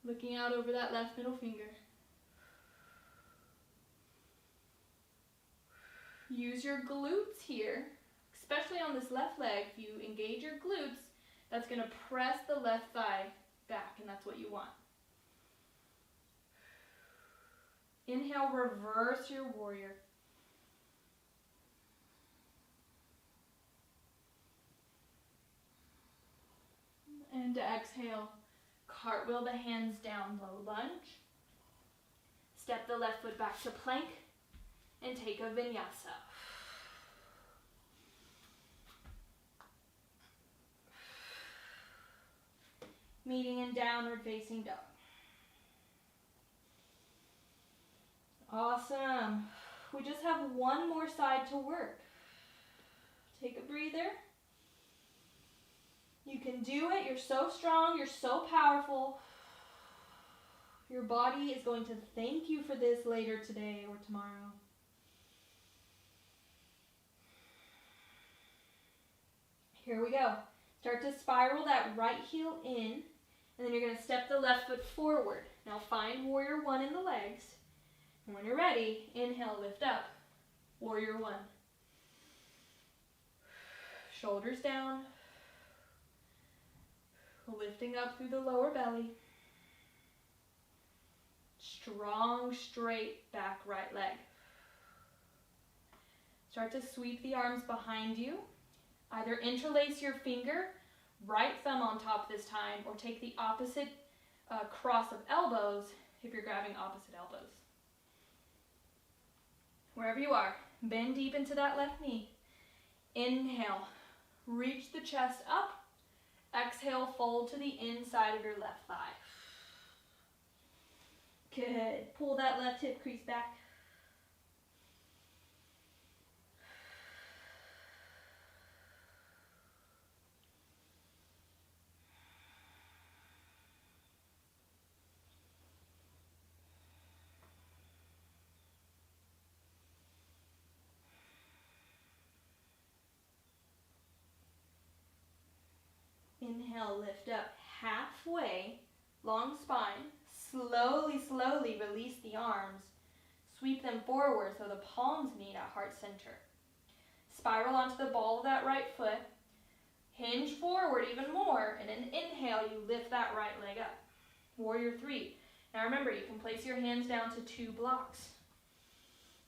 Looking out over that left middle finger. Use your glutes here. especially on this left leg, if you engage your glutes, that's going to press the left thigh back, and that's what you want. Inhale, reverse your warrior. And exhale, cartwheel the hands down, low lunge. Step the left foot back to plank and take a vinyasa. Meeting in downward facing dog. Awesome. We just have one more side to work. Take a breather. You can do it. You're so strong. You're so powerful. Your body is going to thank you for this later today or tomorrow. Here we go. Start to spiral that right heel in, and then you're going to step the left foot forward. Now find warrior one in the legs. And when you're ready, inhale, lift up. Warrior one. Shoulders down. Lifting up through the lower belly. Strong, straight back right leg. Start to sweep the arms behind you. Either interlace your finger, right thumb on top this time, or take the opposite cross of elbows if you're grabbing opposite elbows. Wherever you are, bend deep into that left knee. Inhale, reach the chest up. Exhale, fold to the inside of your left thigh. Good. Pull that left hip crease back. Inhale, lift up halfway, long spine. Slowly, slowly release the arms. Sweep them forward so the palms meet at heart center. Spiral onto the ball of that right foot. Hinge forward even more, and then inhale, you lift that right leg up. Warrior three. Now remember, you can place your hands down to 2 blocks.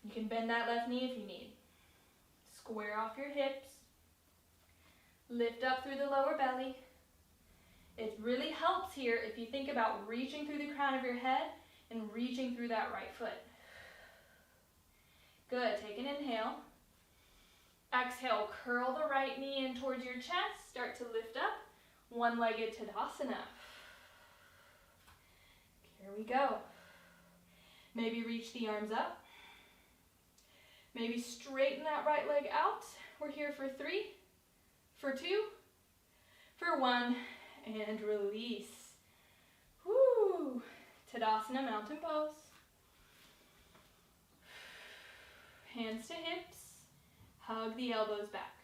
You can bend that left knee if you need. Square off your hips. Lift up through the lower belly. It really helps here if you think about reaching through the crown of your head and reaching through that right foot. Good. Take an inhale. Exhale, curl the right knee in towards your chest. Start to lift up. One-legged Tadasana. Here we go. Maybe reach the arms up. Maybe straighten that right leg out. We're here for 3, for 2, for 1, and release. Woo! Tadasana, mountain pose. Hands to hips. Hug the elbows back.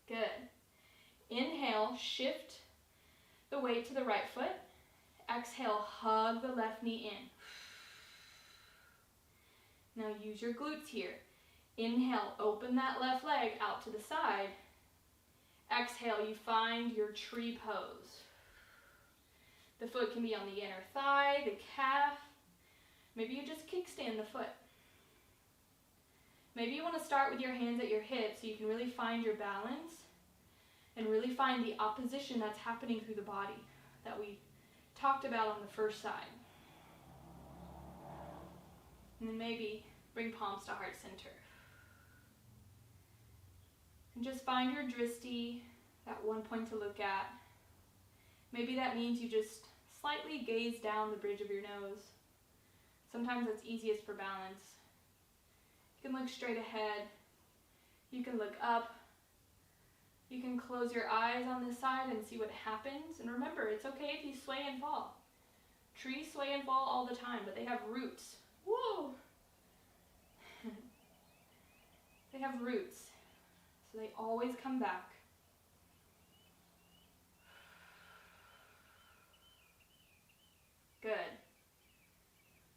Good. Inhale, shift the weight to the right foot. Exhale, hug the left knee in. Now use your glutes here. Inhale, open that left leg out to the side. Exhale, you find your tree pose. The foot can be on the inner thigh, the calf. Maybe you just kickstand the foot. Maybe you want to start with your hands at your hips so you can really find your balance and really find the opposition that's happening through the body that we talked about on the first side. And then maybe bring palms to heart center. And just find your dristi, that one point to look at. Maybe that means you just slightly gaze down the bridge of your nose. Sometimes that's easiest for balance. You can look straight ahead. You can look up. You can close your eyes on this side and see what happens. And remember, it's okay if you sway and fall. Trees sway and fall all the time, but they have roots. Whoa! They have roots. So they always come back. Good.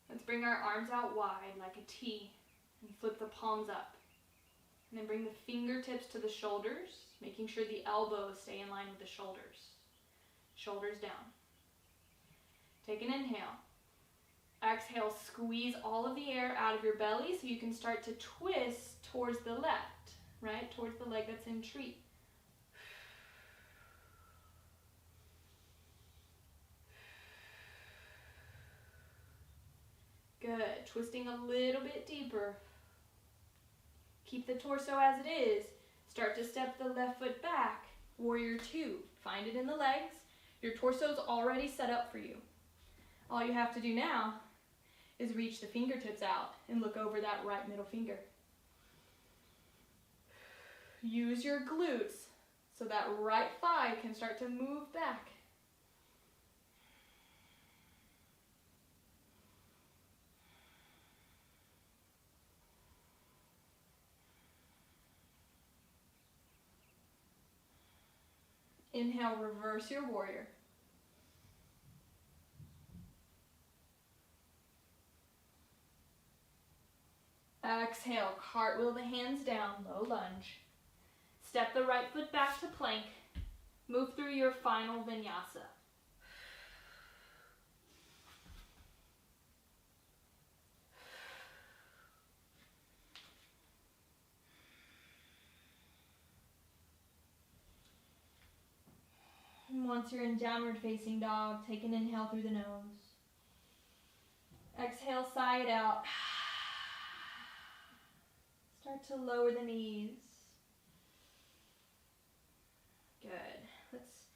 Let's bring our arms out wide like a T and flip the palms up. And then bring the fingertips to the shoulders, making sure the elbows stay in line with the shoulders. Shoulders down. Take an inhale. Exhale, squeeze all of the air out of your belly so you can start to twist towards the left, right? Towards the leg that's in tree. Good. Twisting a little bit deeper. Keep the torso as it is. Start to step the left foot back. Warrior two. Find it in the legs. Your torso's already set up for you. All you have to do now is reach the fingertips out and look over that right middle finger. Use your glutes so that right thigh can start to move back. Inhale, reverse your warrior. Exhale, cartwheel the hands down, low lunge. Step the right foot back to plank. Move through your final vinyasa. And once you're in downward facing dog, take an inhale through the nose. Exhale, sigh it out. Start to lower the knees. Good. Let's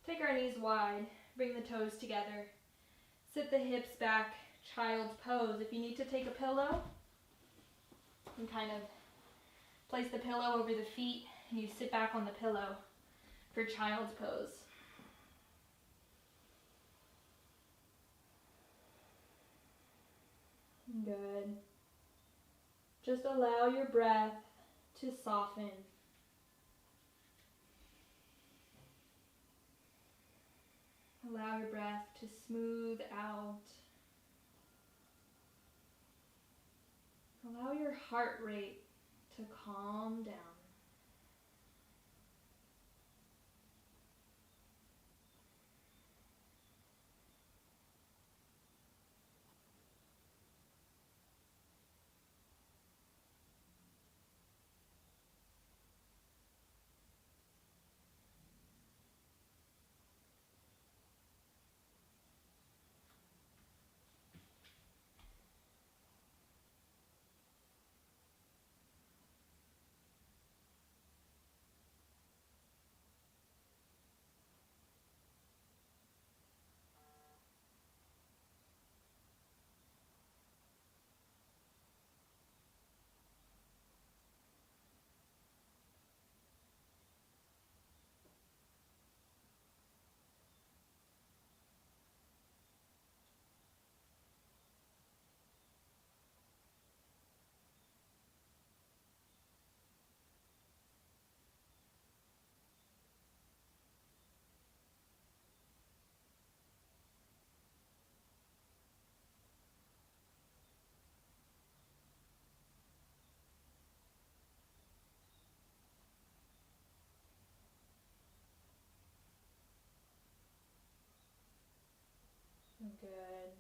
take our knees wide, bring the toes together. Sit the hips back, child's pose. If you need to take a pillow, and kind of place the pillow over the feet, and you sit back on the pillow for child's pose. Good. Just allow your breath to soften. Allow your breath to smooth out. Allow your heart rate to calm down. Good.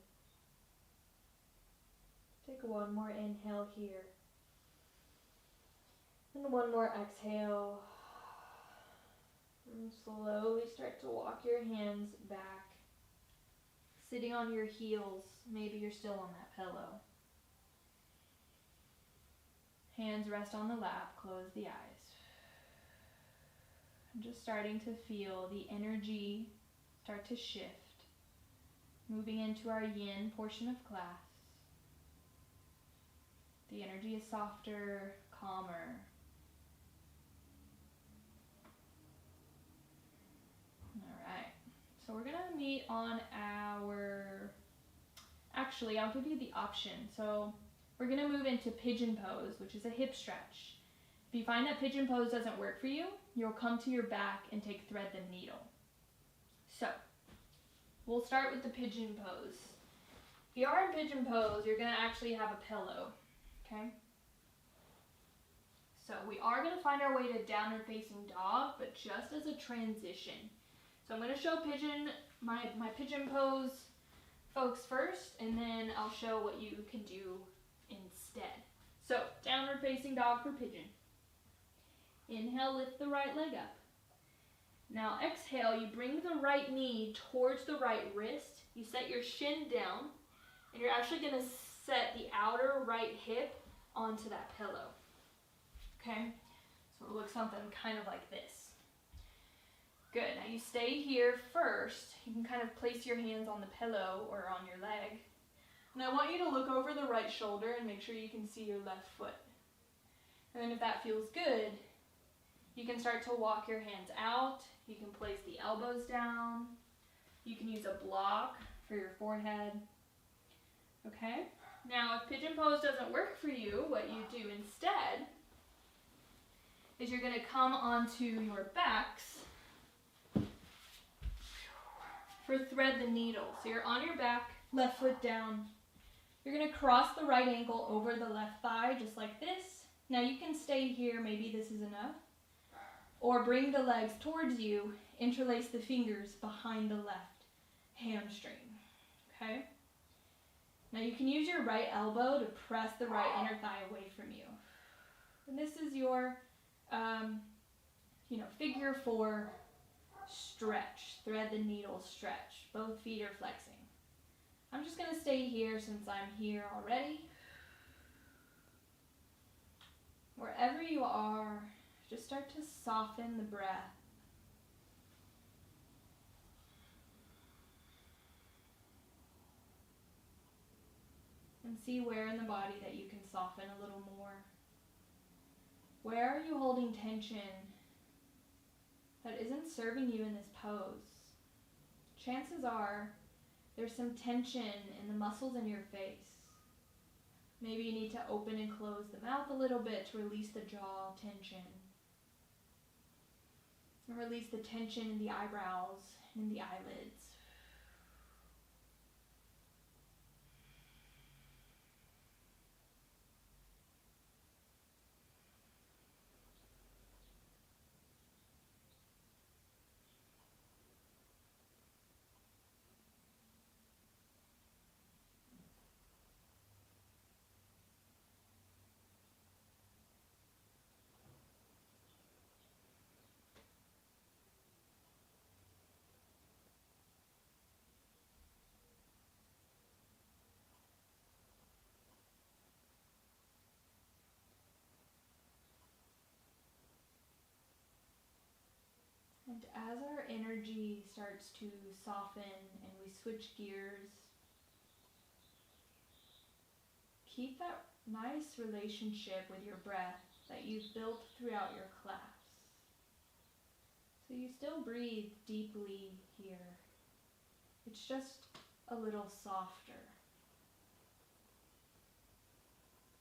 Take one more inhale here. And one more exhale. And slowly start to walk your hands back. Sitting on your heels. Maybe you're still on that pillow. Hands rest on the lap. Close the eyes. I'm just starting to feel the energy start to shift. Moving into our yin portion of class. The energy is softer, calmer. Alright, so we're going to meet on actually I'll give you the option. So we're going to move into pigeon pose, which is a hip stretch. If you find that pigeon pose doesn't work for you, you'll come to your back and take thread the needle. So we'll start with the pigeon pose. If you are in pigeon pose, you're going to actually have a pillow, okay? So we are going to find our way to downward facing dog, but just as a transition. So I'm going to show my pigeon pose folks first, and then I'll show what you can do instead. So downward facing dog for pigeon. Inhale, lift the right leg up. Now exhale, you bring the right knee towards the right wrist. You set your shin down, and you're actually going to set the outer right hip onto that pillow. Okay, so it'll look something kind of like this. Good, now you stay here first. You can kind of place your hands on the pillow or on your leg. And I want you to look over the right shoulder and make sure you can see your left foot. And then if that feels good, you can start to walk your hands out. You can place the elbows down. You can use a block for your forehead. Okay, now if pigeon pose doesn't work for you, what you do instead is you're going to come onto your backs for thread the needle. So you're on your back, left foot down. You're going to cross the right ankle over the left thigh, just like this. Now you can stay here, maybe this is enough. Or bring the legs towards you, interlace the fingers behind the left hamstring. Okay? Now you can use your right elbow to press the right inner thigh away from you. And this is your figure 4 stretch, thread the needle stretch. Both feet are flexing. I'm just going to stay here since I'm here already. Wherever you are, just start to soften the breath. And see where in the body that you can soften a little more. Where are you holding tension that isn't serving you in this pose? Chances are there's some tension in the muscles in your face. Maybe you need to open and close the mouth a little bit to release the jaw tension. And release the tension in the eyebrows and the eyelids. And as our energy starts to soften and we switch gears, keep that nice relationship with your breath that you've built throughout your class. So you still breathe deeply here. It's just a little softer.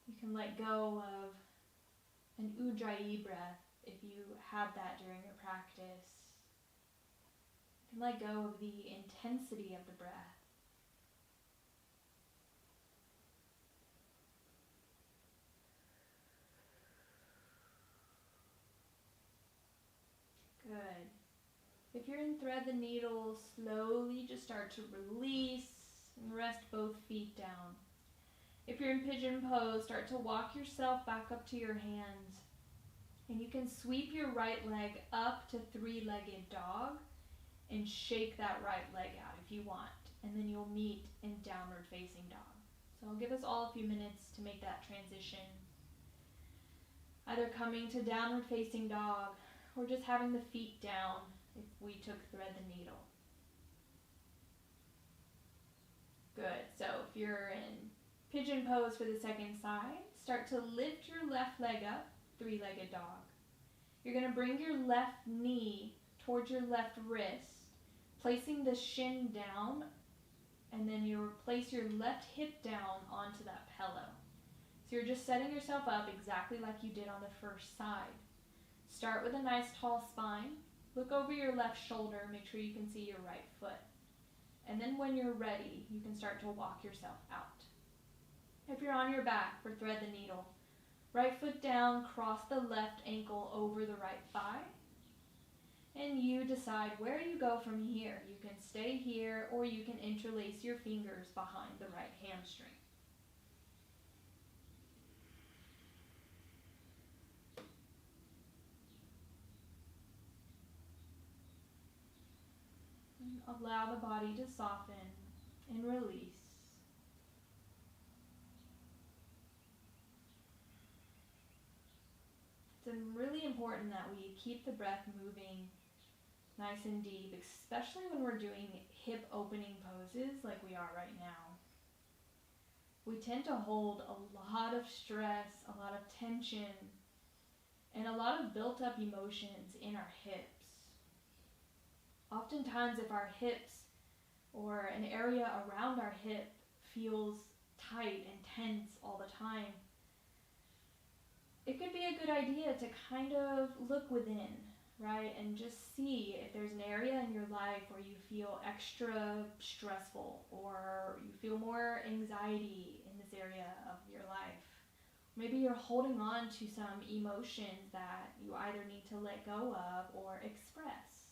You can let go of an ujjayi breath if you had that during your practice. You can let go of the intensity of the breath. Good. If you're in thread the needle, slowly just start to release and rest both feet down. If you're in pigeon pose, start to walk yourself back up to your hands. And you can sweep your right leg up to three-legged dog and shake that right leg out if you want. And then you'll meet in downward facing dog. So I'll give us all a few minutes to make that transition. Either coming to downward facing dog or just having the feet down if we took thread the needle. Good. So if you're in pigeon pose for the second side, start to lift your left leg up, three-legged dog. You're going to bring your left knee towards your left wrist, placing the shin down, and then you'll place your left hip down onto that pillow. So you're just setting yourself up exactly like you did on the first side. Start with a nice tall spine. Look over your left shoulder, make sure you can see your right foot. And then when you're ready, you can start to walk yourself out. If you're on your back for thread the needle, Right foot down, cross the left ankle over the right thigh. And you decide where you go from here. You can stay here or you can interlace your fingers behind the right hamstring. And allow the body to soften and release. It's really important that we keep the breath moving nice and deep, especially when we're doing hip opening poses like we are right now. We tend to hold a lot of stress, a lot of tension, and a lot of built up emotions in our hips. Oftentimes, if our hips or an area around our hip feels tight and tense all the time, it could be a good idea to kind of look within, right? And just see if there's an area in your life where you feel extra stressful or you feel more anxiety in this area of your life. Maybe you're holding on to some emotions that you either need to let go of or express.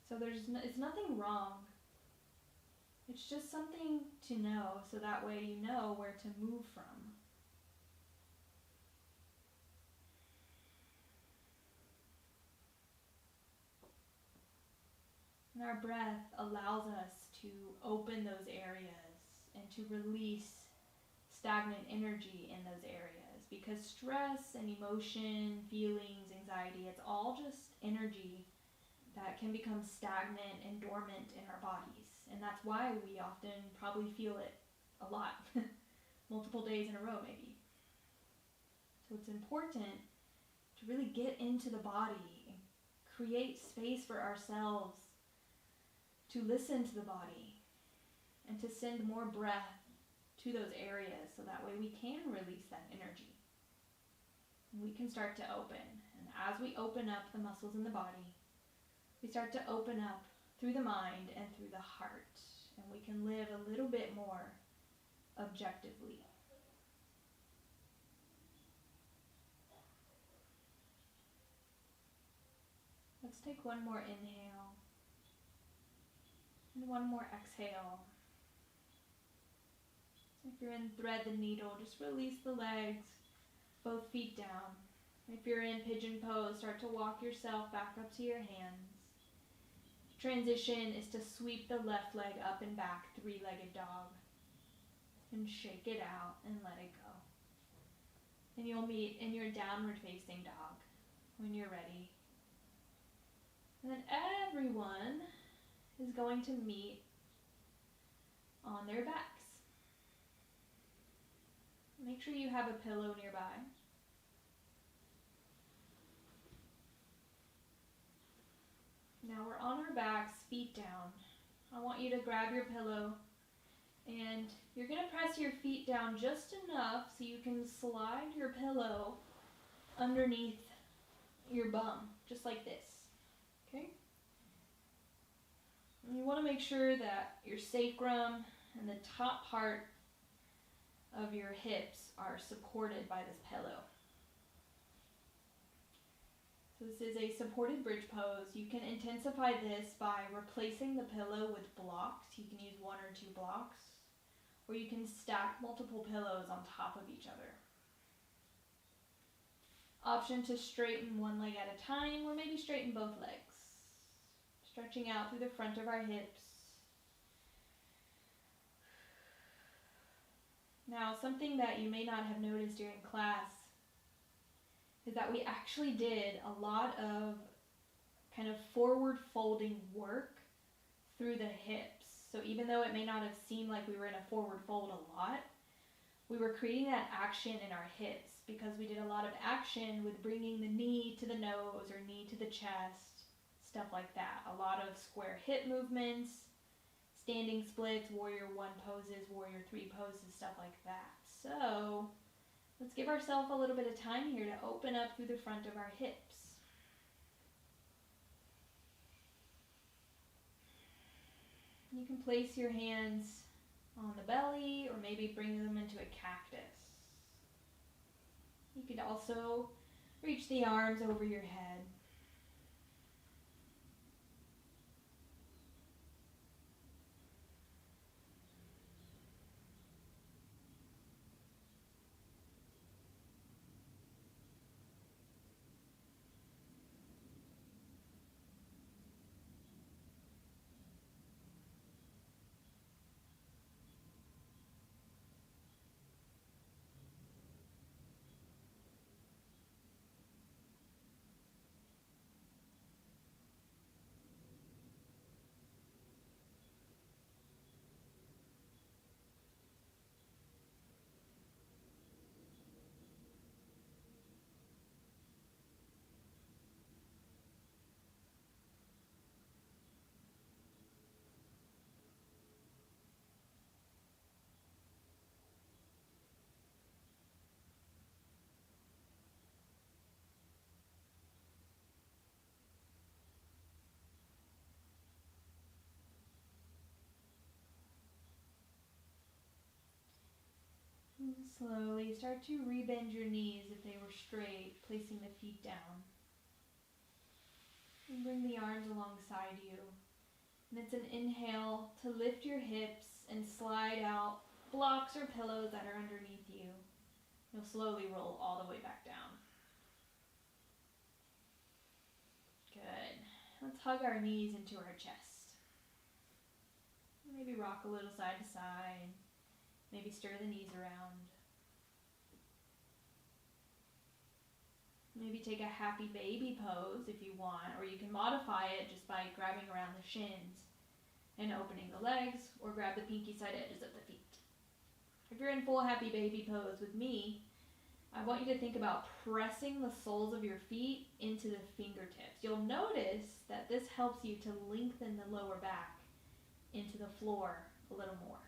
So it's nothing wrong. It's just something to know, so that way you know where to move from. And our breath allows us to open those areas and to release stagnant energy in those areas, because stress and emotion, feelings, anxiety, it's all just energy that can become stagnant and dormant in our bodies. And that's why we often probably feel it a lot, multiple days in a row maybe. So it's important to really get into the body and create space for ourselves to listen to the body and to send more breath to those areas, so that way we can release that energy. And we can start to open. And as we open up the muscles in the body, we start to open up through the mind and through the heart. And we can live a little bit more objectively. Let's take one more inhale and one more exhale. So if you're in thread the needle, just release the legs, both feet down. If you're in pigeon pose, start to walk yourself back up to your hands. Transition is to sweep the left leg up and back, three-legged dog. And shake it out and let it go. And you'll meet in your downward facing dog when you're ready. And then everyone is going to meet on their backs. Make sure you have a pillow nearby. Now we're on our backs, feet down. I want you to grab your pillow and you're going to press your feet down just enough so you can slide your pillow underneath your bum, just like this. Okay? And you want to make sure that your sacrum and the top part of your hips are supported by this pillow. So this is a supported bridge pose. You can intensify this by replacing the pillow with blocks. You can use one or two blocks, or you can stack multiple pillows on top of each other. Option to straighten one leg at a time, or maybe straighten both legs. Stretching out through the front of our hips. Now, something that you may not have noticed during class is that we actually did a lot of kind of forward folding work through the hips. So even though it may not have seemed like we were in a forward fold a lot, we were creating that action in our hips because we did a lot of action with bringing the knee to the nose or knee to the chest, stuff like that. A lot of square hip movements, standing splits, warrior one poses, warrior three poses, stuff like that. So let's give ourselves a little bit of time here to open up through the front of our hips. You can place your hands on the belly or maybe bring them into a cactus. You could also reach the arms over your head. And slowly start to rebend your knees if they were straight, placing the feet down. And bring the arms alongside you. And it's an inhale to lift your hips and slide out blocks or pillows that are underneath you. You'll slowly roll all the way back down. Good. Let's hug our knees into our chest. Maybe rock a little side to side. Maybe stir the knees around. Maybe take a happy baby pose if you want, or you can modify it just by grabbing around the shins and opening the legs, or grab the pinky side edges of the feet. If you're in full happy baby pose with me, I want you to think about pressing the soles of your feet into the fingertips. You'll notice that this helps you to lengthen the lower back into the floor a little more.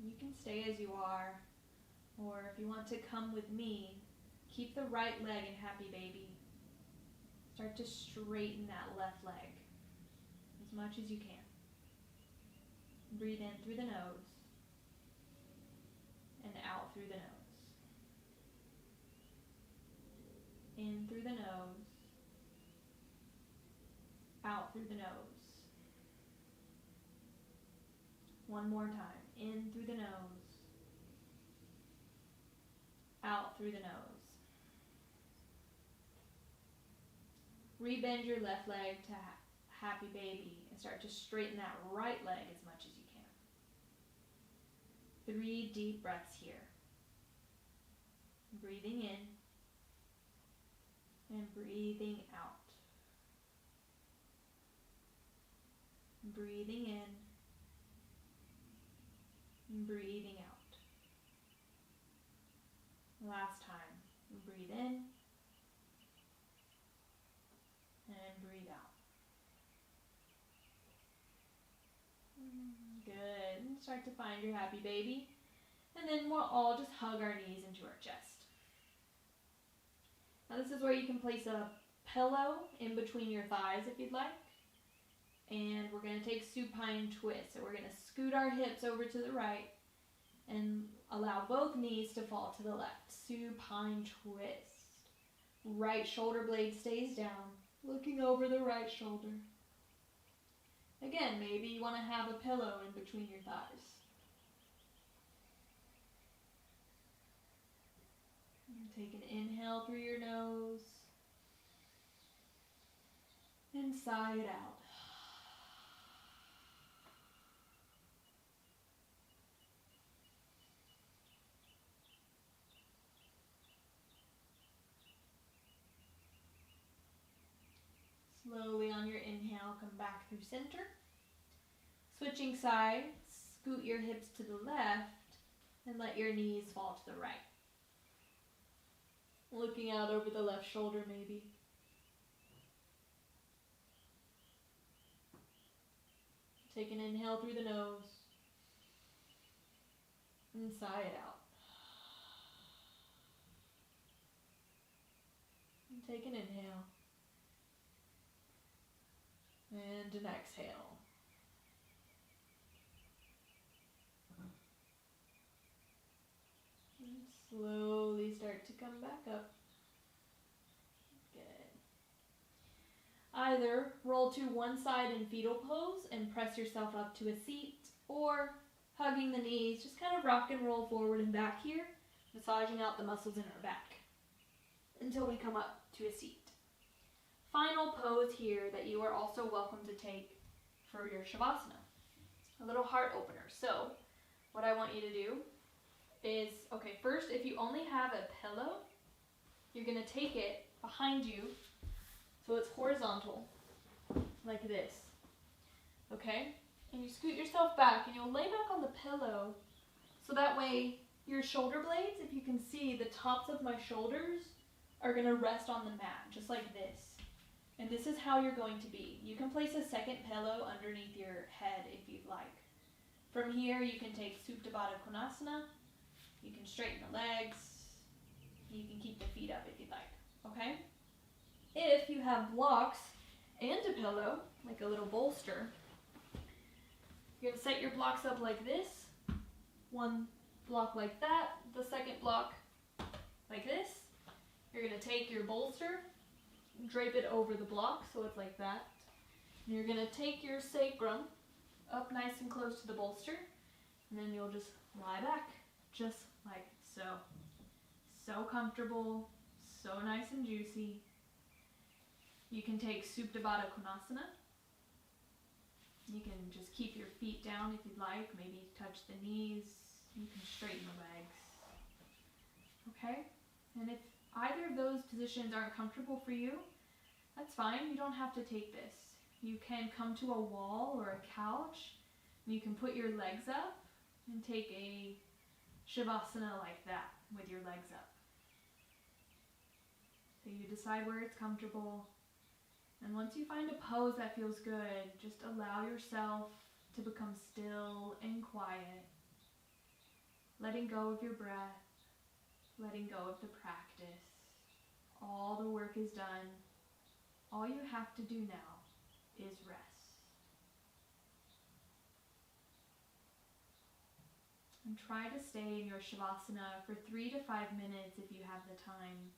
You can stay as you are, or if you want to come with me, keep the right leg in happy baby. Start to straighten that left leg as much as you can. Breathe in through the nose and out through the nose. In through the nose, out through the nose. One more time. In through the nose, out through the nose. Rebend your left leg to happy baby and start to straighten that right leg as much as you can. 3 deep breaths here. Breathing in and breathing out. Breathing in and breathing out. Last time. Breathe in and breathe out. Good. Start to find your happy baby. And then we'll all just hug our knees into our chest. Now this is where you can place a pillow in between your thighs if you'd like. And we're going to take supine twist. So we're going to scoot our hips over to the right and allow both knees to fall to the left. Supine twist. Right shoulder blade stays down, looking over the right shoulder. Again, maybe you want to have a pillow in between your thighs. Take an inhale through your nose and sigh it out. Slowly on your inhale, come back through center. Switching sides, scoot your hips to the left and let your knees fall to the right. Looking out over the left shoulder maybe. Take an inhale through the nose and sigh it out. And take an inhale and an exhale. slowly start to come back up. Good. Either roll to one side in fetal pose and press yourself up to a seat, or hugging the knees, just kind of rock and roll forward and back here, massaging out the muscles in our back until we come up to a seat. Final pose here that you are also welcome to take for your Shavasana. A little heart opener. So what I want you to do is, okay, first if you only have a pillow, you're going to take it behind you so it's horizontal, like this. Okay? And you scoot yourself back and you'll lay back on the pillow so that way your shoulder blades, if you can see, the tops of my shoulders are going to rest on the mat, just like this. And this is how you're going to be. You can place a second pillow underneath your head if you'd like. From here, you can take Supta Baddha Konasana. You can straighten the legs. You can keep the feet up if you'd like, okay? If you have blocks and a pillow, like a little bolster, you're going to set your blocks up like this. One block like that, the second block like this. You're going to take your bolster, drape it over the block so it's like that. And you're going to take your sacrum up nice and close to the bolster, and then you'll just lie back, just like so. So comfortable, so nice and juicy. You can take Supta Baddha Konasana. You can just keep your feet down if you'd like, maybe touch the knees. You can straighten the legs. Okay? And if either of those positions aren't comfortable for you, that's fine. You don't have to take this. You can come to a wall or a couch, and you can put your legs up and take a Shavasana like that with your legs up. So you decide where it's comfortable. And once you find a pose that feels good, just allow yourself to become still and quiet, letting go of your breath, letting go of the practice. All the work is done. All you have to do now is rest. And try to stay in your Shavasana for 3 to 5 minutes if you have the time,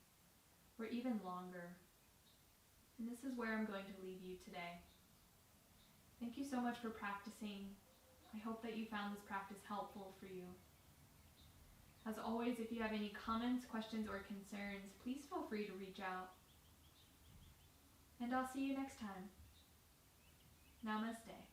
or even longer. And this is where I'm going to leave you today. Thank you so much for practicing. I hope that you found this practice helpful for you. As always, if you have any comments, questions, or concerns, please feel free to reach out. And I'll see you next time. Namaste.